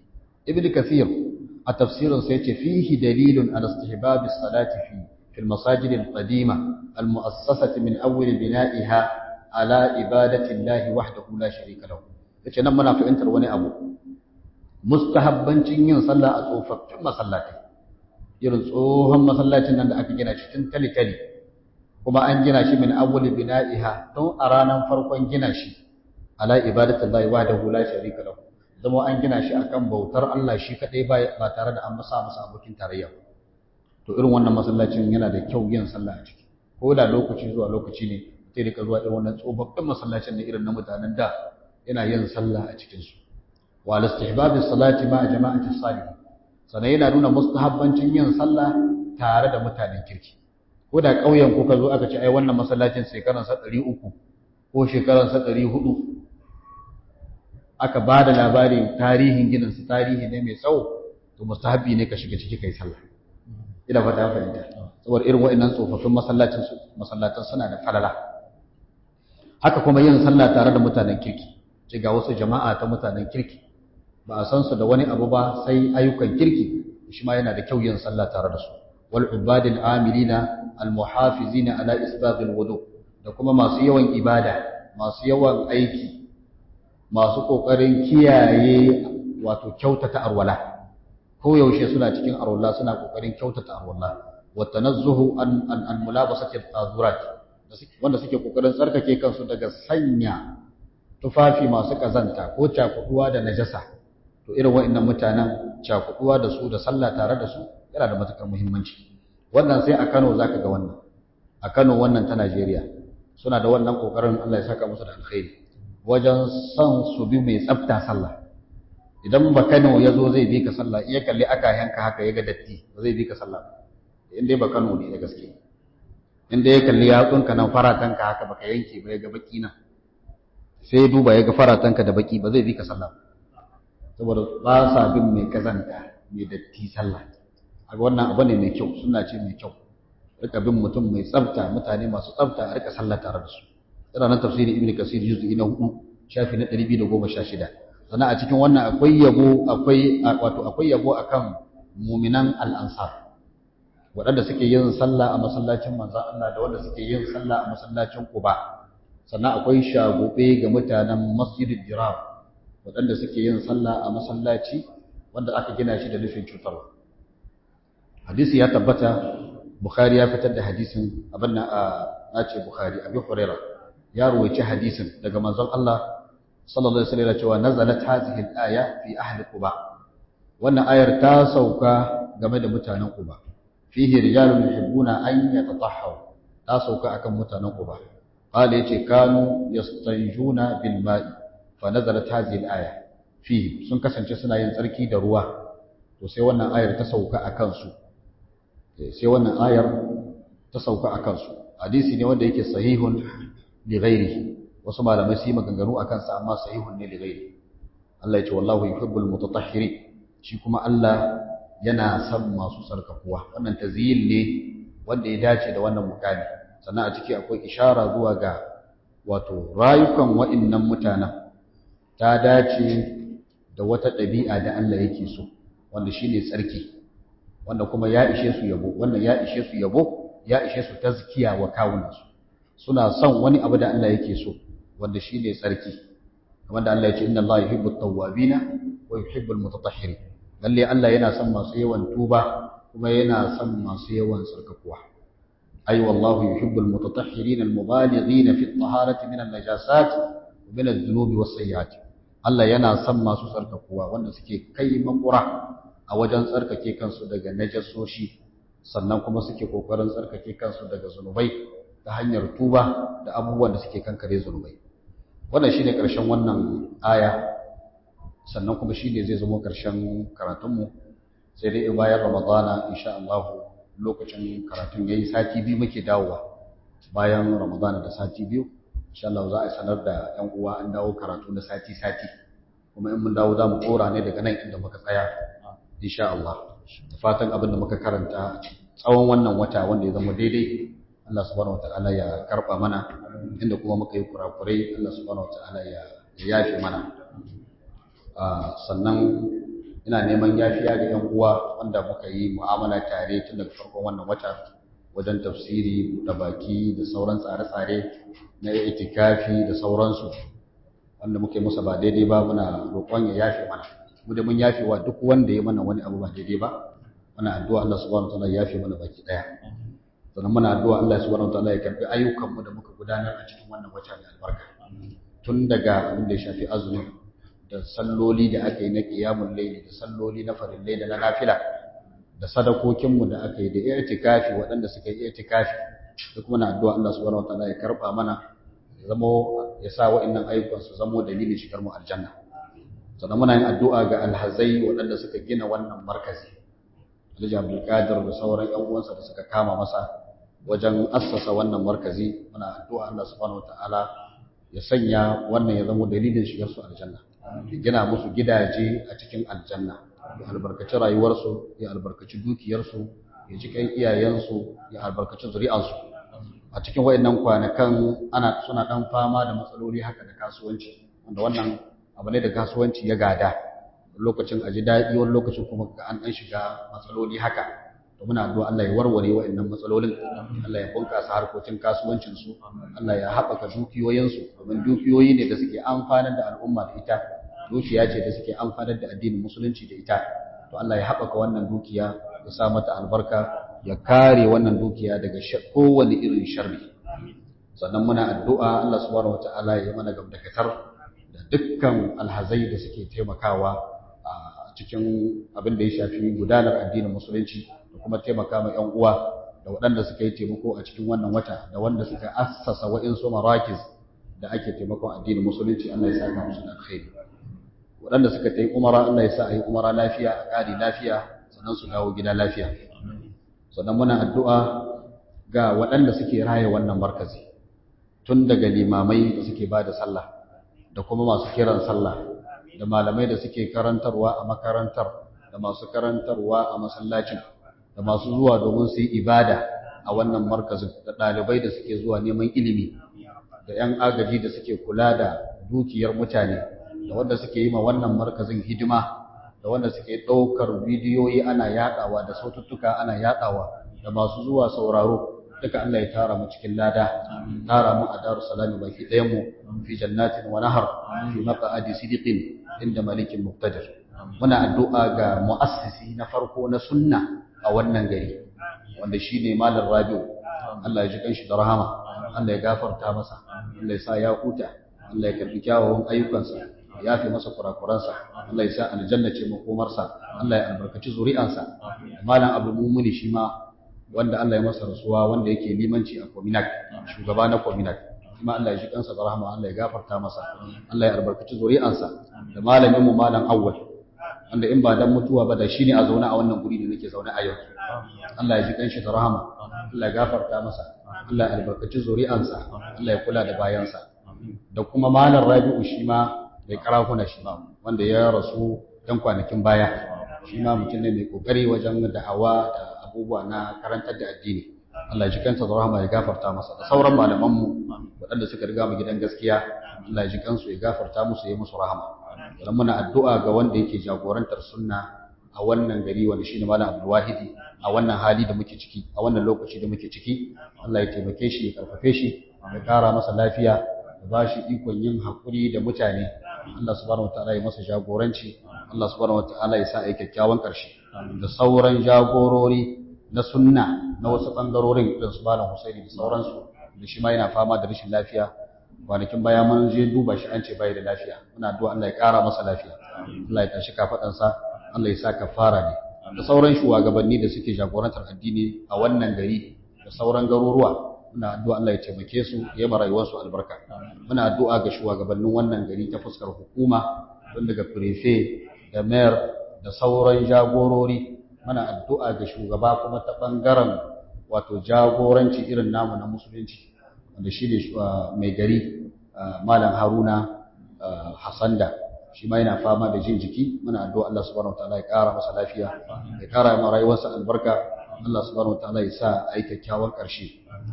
ibnu kathir a tafsirin sa yace fihi dalilun ala istihbab as-salati fi al-masajid al-qadima al-mu'assasati min awwal bina'iha ala ibadati Allah wahdahu la sharika lahu yace nan muna fahimtar wani abu mustahabbancin yin sallah a tsofaffin masallatai irin tsohon masallacin nan da aka gina shi tun tali-tali kuma an gina shi min awwali bina'iha tun a ranar farkon gina shi ala ibadatullahi wahdahu la sharika lahu zama an gina shi akan bautar Allah shi kadai ba tare da an masa abokin tarayya to irin wannan masallacin yana da kyau yin sallah a ciki ko da lokaci zuwa lokaci ne sai rika zuwa irin wannan tsofaffin masallacin ne irin na mutanen da yana yin sallah a cikin su wa al-istihbab as-salati ma'a jama'ati as-salihin sannan yana nuna mustahabbancin yin sallah tare da mutanen kirki ko da ƙauyen ku ka zo aka ce ai wannan masallacin shekaransa 300 ko shekaransa 400 aka ba da labarin tarihin ginin su tarihi ne mai tsawo to mustahabi ne ka shiga ciki kai sallah ina fata fahimta saboda irin wa'annan tsofaffin masallatan suna da falala haka kuma yin sallah tare da mutanen kirki ce ga wasu jama'a ta mutanen kirki ba a san su da wani abu ba sai ayyukan kirki shi ma yana da kyau yin sallah tare da su wal ibadil amilina al muhafizina ala isbaghil wudu da kuma masu yawan ibada masu yawan aiki masu kokarin kiyaye wato kyautata arwala ko yaushe suna cikin arwala suna kokarin kyautata arwala wa tanazzuhu an mulabasati al-azurat wanda suke kokarin tsarkake kansu daga sanya tufafi masu kazanta ko cakuduwa da najasa to irin wa'annan mutanen cakuduwa da su da sallah tare da su yana da matukar muhimmanci wannan sai a Kano zaka ga wannan a Kano wannan ta Najeriya suna da wannan kokarin Allah ya saka musu da alkhairi wajen son su bi mai tsafta sallah idan ba Kano ya zo zai bi ka sallah iya kalli aka yanka haka ya ga datti ba zai bi ka sallah in dai ba Kano ne da gaske in dai ya kalli yatsunka nan faratanka haka baka yanke ba ya ga baki nan sai ya duba ya ga faratanka da baki ba zai bi ka sallah saboda ba sa bin mai kazanta mai datti sallah a wannan abu ne mai kyau suna ce mai kyau rika bin mutum mai tsafta mutane masu tsafta a rika sallah tare da su yana nan tafsiri ibn kasir juz'i na 4 shafi na 216 sannan a cikin wannan akwai yabo akan mu'minan al-ansar waɗanda suke yin sallah a masallacin manzon Allah da wanda suke yin sallah a masallacin Quba sannan akwai shagobe ga mutanen Masjidil Jirar waɗanda suke yin sallah a masallaci wanda aka gina shi da nufin cutarwa hadisi ya tabbata Bukhari ya fitar da hadisin abin na ce Bukhari Abi Hurairah ya ruwaici hadisin daga manzon Allah sallallahu alaihi wasallam cewa nazalat hadhihi al-aya fi ahli Quba wannan ayar ta sauka game da mutanen Quba fihi rijalun yuhibbuna an yatatahharu ta sauka akan mutanen Quba qala yace kanu yastanjuna bil ma'i fa nazalat hadhihi al-aya fihi sun kasance suna yin tsarki da ruwa to sai wannan ayar ta sauka akan su akan su hadisi ne wanda yake sahihun li ghairihi wasu malamai su yi maganganu akan sa amma sahihun ne li ghairihi Allah ya ce wallahu yuhibbul mutatahhirin shi kuma Allah yana son masu sarkakuwa wannan tazyil ne wanda ya dace da wannan mukami sannan a ciki akwai ishara zuwa ga wato rayukan wa'annan mutanen ta dace da wata ɗabi'a da Allah yake so wanda shine tsarki wanda kuma ya ishe su yabo wannan ya ishe su yabo ya ishe su tazkiya wa kawunansu suna son wani abu da Allah yake so wanda shine tsarki kamar da Allah ya ce inna Allah yuhibbut tawwabina wa yuhibbul mutatahhirin lalle Allah yana son masu yawan tuba kuma yana son masu yawan tsarkakuwa ay wallahu yuhibbul mutatahhirin almubalighin fi at-taharati min an-najasat wa min adh-dhunubi was-sayyi'at Allah yana son masu tsarkakuwa wanda suke kai makura a wajen tsarkake kansu daga najasoshi sannan kuma suke kokarin tsarkake kansu daga zunubai ta hanyar tuba da abubuwan da suke kankare zunubai wannan shine karshen wannan aya sannan kuma shine zai zama karshen karatunmu sai dai bayan Ramadana insha Allah lokacin karatun yayi sati biyu muke dawowa bayan Ramadana da sati biyu insha Allah za a sanar da ƴan uwa an dawo karatu na sati kuma in mun dawo za mu kora ne daga nan inda muka tsaya insha Allah da fatan abin da muka karanta tsawon wannan wata wanda ya zama daidai Allah subhanahu wataala ya karba mana inda kuma muka yi kurakurai Allah subhanahu wataala ya yafe mana sannan ina neman yafiya ga ƴan uwa wanda muka yi mu'amala tare tun daga farkon wannan wata wajen tafsiri da baki da sauran tsare-tsare na itikafi da sauransu wanda muke musa ba daidai ba muna roƙon ya yafe mana mu da mun yafe wa duk wanda ya mana wani abu ba daidai ba muna addu'a Allah subhanahu wataala ya yafe mana baki daya sannan muna addu'a Allah subhanahu wataala ya karbi ayyukanmu da muka gudanar a cikin wannan wata da albarka tun daga abin da ya shafi azumi da salloli da aka yi na qiyamul layli da salloli na farillai da na nafila da sadakokinmu da aka yi da i'tikafi waɗanda suka yi i'tikafi da kuma na addu'a Allah subhanahu wataala ya karba mana ya sa wa'annan ayyukan su zamo dalilin shigar mu aljanna sannan muna yin addu'a ga alhazai waɗanda suka gina wannan markazi Alhaji Abdul Qadir da sauran ƴan uwansa da suka kama masa wajen assasa wannan markazi muna addu'a Allah subhanahu wataala ya sanya wannan ya zamo dalilin shigar su aljanna ya gina musu gidaje a cikin aljanna ya albarkaci rayuwarsu ya albarkaci dukiyarsu ya ji kan iyayensu ya albarkaci zuri'ansu a cikin wayannan kwanakan suna dan fama da matsaloli haka da kasuwanci wanda wannan abu ne da kasuwanci ya gada lokacin aji daɗi wani lokacin kuma an dan shiga matsaloli haka to muna addu'a Allah ya warware wayannan matsalolin Allah ya bunkasa harkokin kasuwancin su Allah ya haɓaka dukiyoyinsu domin dukiyoyi ne da suke amfanar da al'umma da ita dukiya ce da suke amfanar da addinin musulunci da ita to Allah ya haɓaka wannan dukiya ya sa mata albarka ya kare wannan dukiya daga kowane irin sharri sannan muna addu'a Allah subhanahu wataala ya mana gamdakatar da dukkan alhazai da suke taimakawa a cikin abin da ya shafi gudanar addinin musulunci da kuma taimaka ma ƴan uwa da waɗanda suka yi taimako a cikin wannan wata da wanda suka assasa wa'insu marakiz da ake taimakon addinin musulunci Allah ya saka musu da alkhairi waɗanda suka ta yi umara Allah ya sa a yi umara lafiya a ƙari lafiya sannan su dawo gida lafiya sannan muna addu'a ga waɗanda suke raya wannan markazi tun daga limamai da suke ba da sallah da kuma masu kiran sallah da malamai da suke karantarwa a makarantar da masu karantarwa a masallacin da masu zuwa domin su yi ibada a wannan markazin da ɗalibai da suke zuwa neman ilimi da 'yan agaji da suke kula da dukiyar mutane da wanda suke yi ma wannan markazin hidima da wanda suke ɗaukar bidiyoyi ana yaɗawa da saututtuka ana yaɗawa da masu zuwa sauraro duka Allah ya tara mu cikin lada tara mu a darus salami baki ɗayan mu fi jannatin wa nahar fi maq'adi sidiqin inda malikin muqtadir muna addu'a ga mu'assisi na farko na sunna a wannan gari wanda shine malam Rabi'u Allah ya ji kanshi da rahama Allah ya gafarta masa Allah ya sa ya huta Allah ya karbi kyawawan ayyukansa ya fi masa kurakuransa Allah ya sa aljanna ce makomarsa Allah ya albarkaci zuri'ansa malam Abdul Mumuni shi ma wanda Allah ya masa rasuwa wanda yake limanci a Kominak shugaba na Kominak kuma Allah ya ji kansa da rahama Allah ya gafarta masa Allah ya albarkaci zuri'ansa da malamin mu malam Awwal wanda in ba dan mutuwa ba da shine a zauna a wannan guri da nake zaune a yau Allah ya ji kanshi da rahama Allah ya gafarta masa Allah ya albarkaci zuri'ansa Allah ya kula da bayansa da kuma malam Rabi'u shi ma bai karafuna shi ma wanda ya rasu dan kwanakin baya shi ma mutum ne mai kokari wajen da'awa da abubuwa na karantar da addini Allah ya ji kansa da rahama ya gafarta masa da sauran malamanmu waɗanda suka riga mu gidan gaskiya Allah ya ji kansu ya gafarta musu ya musu rahama dan muna addu'a ga wanda yake jagorantar sunna a wannan gari wanda shine malam Abdul Wahidi a wannan hali da muke ciki a wannan lokaci da muke ciki Allah ya taimake shi ya karfafe shi ya kara masa lafiya ya ba shi ikon yin hakuri da mutane Allah subhanahu wataala ya masa jagoranci Allah subhanahu wataala ya sa ai kyakkyawan ƙarshe da sauran jagorori na sunna na wasu bangarorin irin su Malam Husaini da sauransu da shi ma yana fama da rashin lafiya kwanakin baya mun je duba shi an ce bai da lafiya muna addu'a Allah ya ƙara masa lafiya Allah ya tashi kafadansa Allah ya sa kafara ne da sauran shugabanni da suke jagorantar addini a wannan gari da sauran garuruwa muna addu'a Allah ya taimake su ya yi rayuwarsu albarka muna addu'a ga shugabannin wannan gari ta fuskar hukuma tun daga prefe da mayor da sauran jagorori muna addu'a ga shugaba kuma ta bangaren wato jagoranci irin namu na musulunci wanda shi ne mai gari malam Haruna Hassanda shi ma yana fama da jin jiki muna addu'a Allah subhanahu wataala ya ƙara masa lafiya ya ƙara ma rayuwarsa albarka Allah subhanahu wataala ya sa a yi kyakkyawan ƙarshe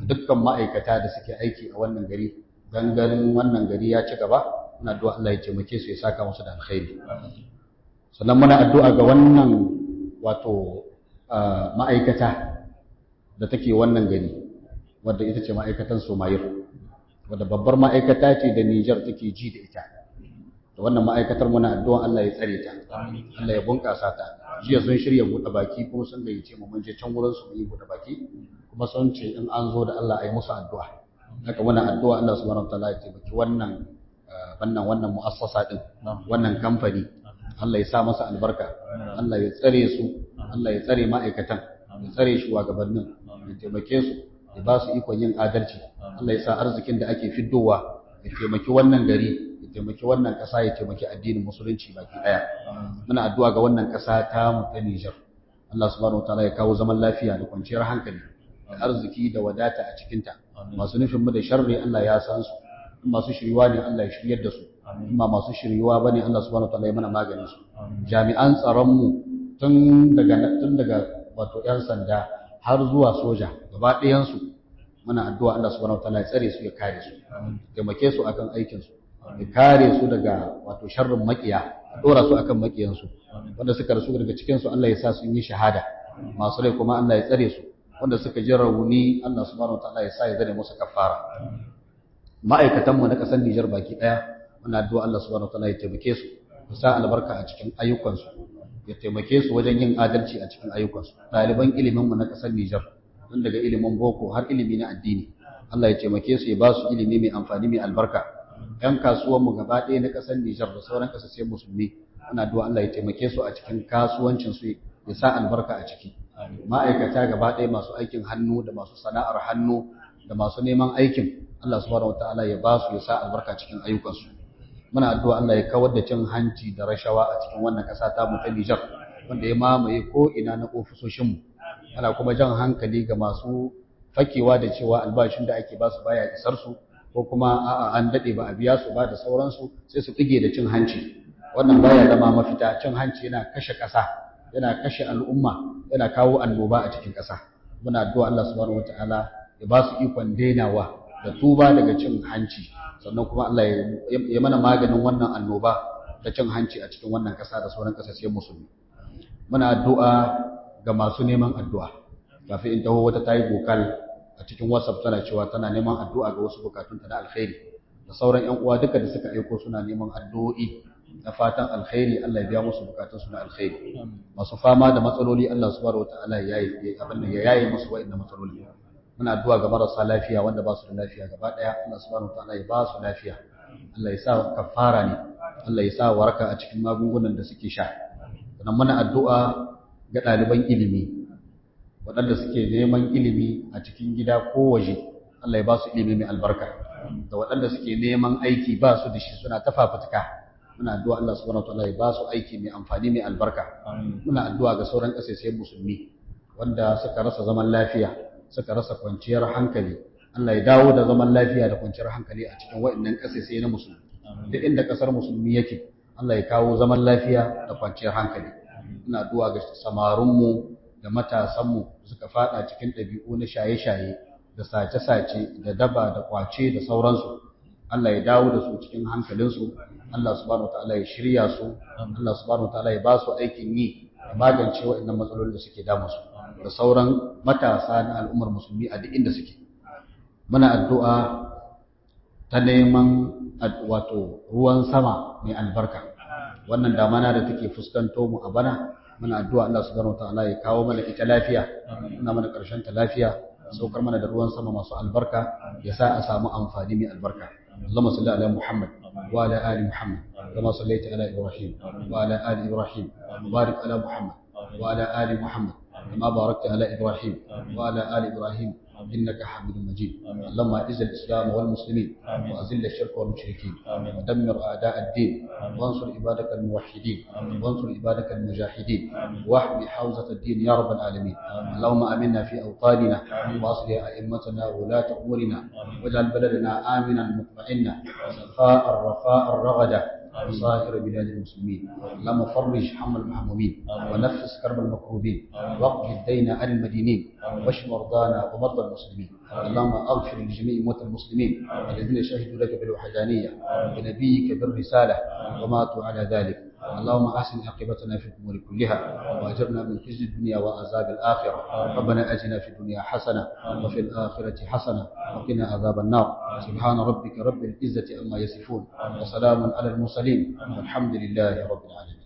dukkan ma'aikata da suke aiki a wannan gari dan ganin wannan gari ya ci gaba muna addu'a Allah ya taimake su ya saka musu da alkhairi sannan muna addu'a ga wannan wato ma'aikata da take wannan gari wadda ita ce ma'aikatan Somayir wadda babbar ma'aikata ce da Niger take ji da ita da wannan ma'aikatar muna addu'a Allah ya tsare ta Allah ya bunƙasa ta jiya sun shirya buɗe baki kuma sun gayyace mu mun je can wurin su mu yi buɗe baki kuma sun ce in an zo da Allah a yi musu addu'a haka muna addu'a Allah subhanahu wataala ya taimaki wannan mu'assasa din wannan kamfani Allah ya sa masa albarka Allah ya tsare su Allah ya tsare ma'aikatan ya tsare shugabannin ya taimake su ya ba su ikon yin adalci Allah ya sa arzikin da ake fiddowa ya taimaki wannan gari ya taimaki wannan ƙasa ya taimaki addinin musulunci baki ɗaya muna addu'a ga wannan ƙasa ta mu ta Niger Allah subhanahu wataala ya kawo zaman lafiya da kwanciyar hankali da arziki da wadata a cikinta masu nufin mu da sharri Allah ya san su masu shiriwa ne Allah ya shiryar da su amma masu shiriwa bane Allah subhanahu wataala ya mana maganin su jami'an tsaron mu tun daga wato yan sanda har zuwa soja gaba ɗayan su muna addu'a Allah subhanahu wataala ya tsare su ya kare su taimake su akan aikin su ya kare su daga wato sharrin makiya dora su akan makiyan su wanda suka rasu daga cikin su Allah ya sa su yi shahada masu rai kuma Allah ya tsare su wanda suka ji rauni Allah subhanahu wataala ya sa ya zane musu kafara ma'aikatanmu na ƙasar Nijar baki ɗaya muna addu'a Allah subhanahu wataala ya taimake su ya sa albarka a cikin ayyukansu ya taimake su wajen yin adalci a cikin ayyukansu ɗaliban iliminmu na ƙasar Nijar tun daga ilimin boko har ilimi na addini Allah ya taimake su ya ba su ilimi mai amfani mai albarka ƴan kasuwanmu gaba ɗaya na ƙasar Nijar da sauran ƙasashen musulmi muna addu'a Allah ya taimake su a cikin kasuwancin su ya sa albarka a ciki ma'aikata gaba ɗaya masu aikin hannu da masu sana'ar hannu da masu neman aikin Allah subhanahu wataala ya ba su ya sa albarka cikin ayyukansu muna addu'a Allah ya kawar da cin hanci da rashawa a cikin wannan ƙasa ta mu ta Nijar wanda ya mamaye ko ina na ofisoshin mu ana kuma jan hankali ga masu fakewa da cewa albashin da ake ba su baya isar su ko kuma a'a an dade ba a biya su ba da sauransu sai su tsige da cin hanci wannan baya zama mafita cin hanci yana kashe ƙasa yana kashe al'umma yana kawo annoba a cikin ƙasa muna addu'a Allah subhanahu wataala ya ba su ikon dainawa da tuba daga cin hanci sannan kuma Allah ya mana maganin wannan annoba da cin hanci a cikin wannan ƙasa da sauran ƙasashen musulmi muna addu'a ga masu neman addu'a kafin in taho wata tayi bokal a cikin WhatsApp tana cewa tana neman addu'a ga wasu bukatunta na alkhairi da sauran ƴan uwa duka da suka aiko suna neman addu'o'i na fatan alkhairi Allah ya biya musu bukatunsu na alkhairi masu fama da matsaloli Allah subhanahu wataala ya yaye musu wa'annan matsaloli muna addu'a ga marasa lafiya wanda ba su da lafiya gaba daya Allah subhanahu wataala ya ba su lafiya Allah ya sa kafara ne Allah ya sa waraka a cikin magungunan da suke sha sannan muna addu'a ga ɗaliban ilimi waɗanda suke neman ilimi a cikin gida ko waje Allah ya ba su ilimi mai albarka da waɗanda suke neman aiki ba su da shi suna ta fafutuka muna addu'a Allah subhanahu wataala ya ba su aiki mai amfani mai albarka muna addu'a ga sauran ƙasashen musulmi wanda suka rasa zaman lafiya suka rasa kwanciyar hankali Allah ya dawo da zaman lafiya da kwanciyar hankali a cikin waɗannan ƙasashe na musulmi duk inda ƙasar musulmi yake Allah ya kawo zaman lafiya da kwanciyar hankali ina addu'a ga samarunmu da matasanmu suka fada cikin ɗabi'u na shaye-shaye da sace-sace da daba da kwace da sauransu Allah ya dawo da su cikin hankalinsu Allah subhanahu wataala ya shirya su Allah subhanahu wataala ya ba su aikin yi ya magance waɗannan matsalolin da suke damu su da sauran matasa na al'ummar musulmi a duk inda suke muna addu'a ta neman wato ruwan sama mai albarka wannan damana da take fuskanto mu a bana muna addu'a Allah subhanahu wataala ya kawo mana ita lafiya muna mana karshen ta lafiya saukar mana da ruwan sama masu albarka ya sa a samu amfani mai albarka Allahumma salli ala Muhammad wa ala ali Muhammad kama sallaita ala Ibrahim wa ala ali Ibrahim barik ala Muhammad wa ala ali Muhammad كما باركت على إبراهيم وعلى آل إبراهيم إنك حميد مجيد اللهم أعز الإسلام والمسلمين وأذل الشرك والمشركين ودمر أعداء الدين وانصر عبادك الموحدين وانصر عبادك المجاهدين واحمي حوزة الدين يا رب العالمين اللهم آمنا في أوطاننا وأصلح أئمتنا وولاة أمورنا واجعل بلدنا آمنا مطمئنا سخاء الرخاء الرغدا وصائر بلاد المسلمين اللهم فرج هم المحمومين ونفس كرب المكروبين واقض الدين عن المدينين واشف مرضانا ومرضى المسلمين اللهم اغفر لجميع موتى المسلمين الذين شهدوا لك بالوحدانيه ونبيك بالرساله وماتوا على ذلك اللهم احسن عاقبتنا في الامور كلها واجرنا من خزي الدنيا وعذاب الاخره ربنا اتنا في الدنيا حسنه وفي الاخره حسنه وقنا عذاب النار سبحان ربك رب العزه عما يصفون وسلام على المرسلين والحمد لله رب العالمين.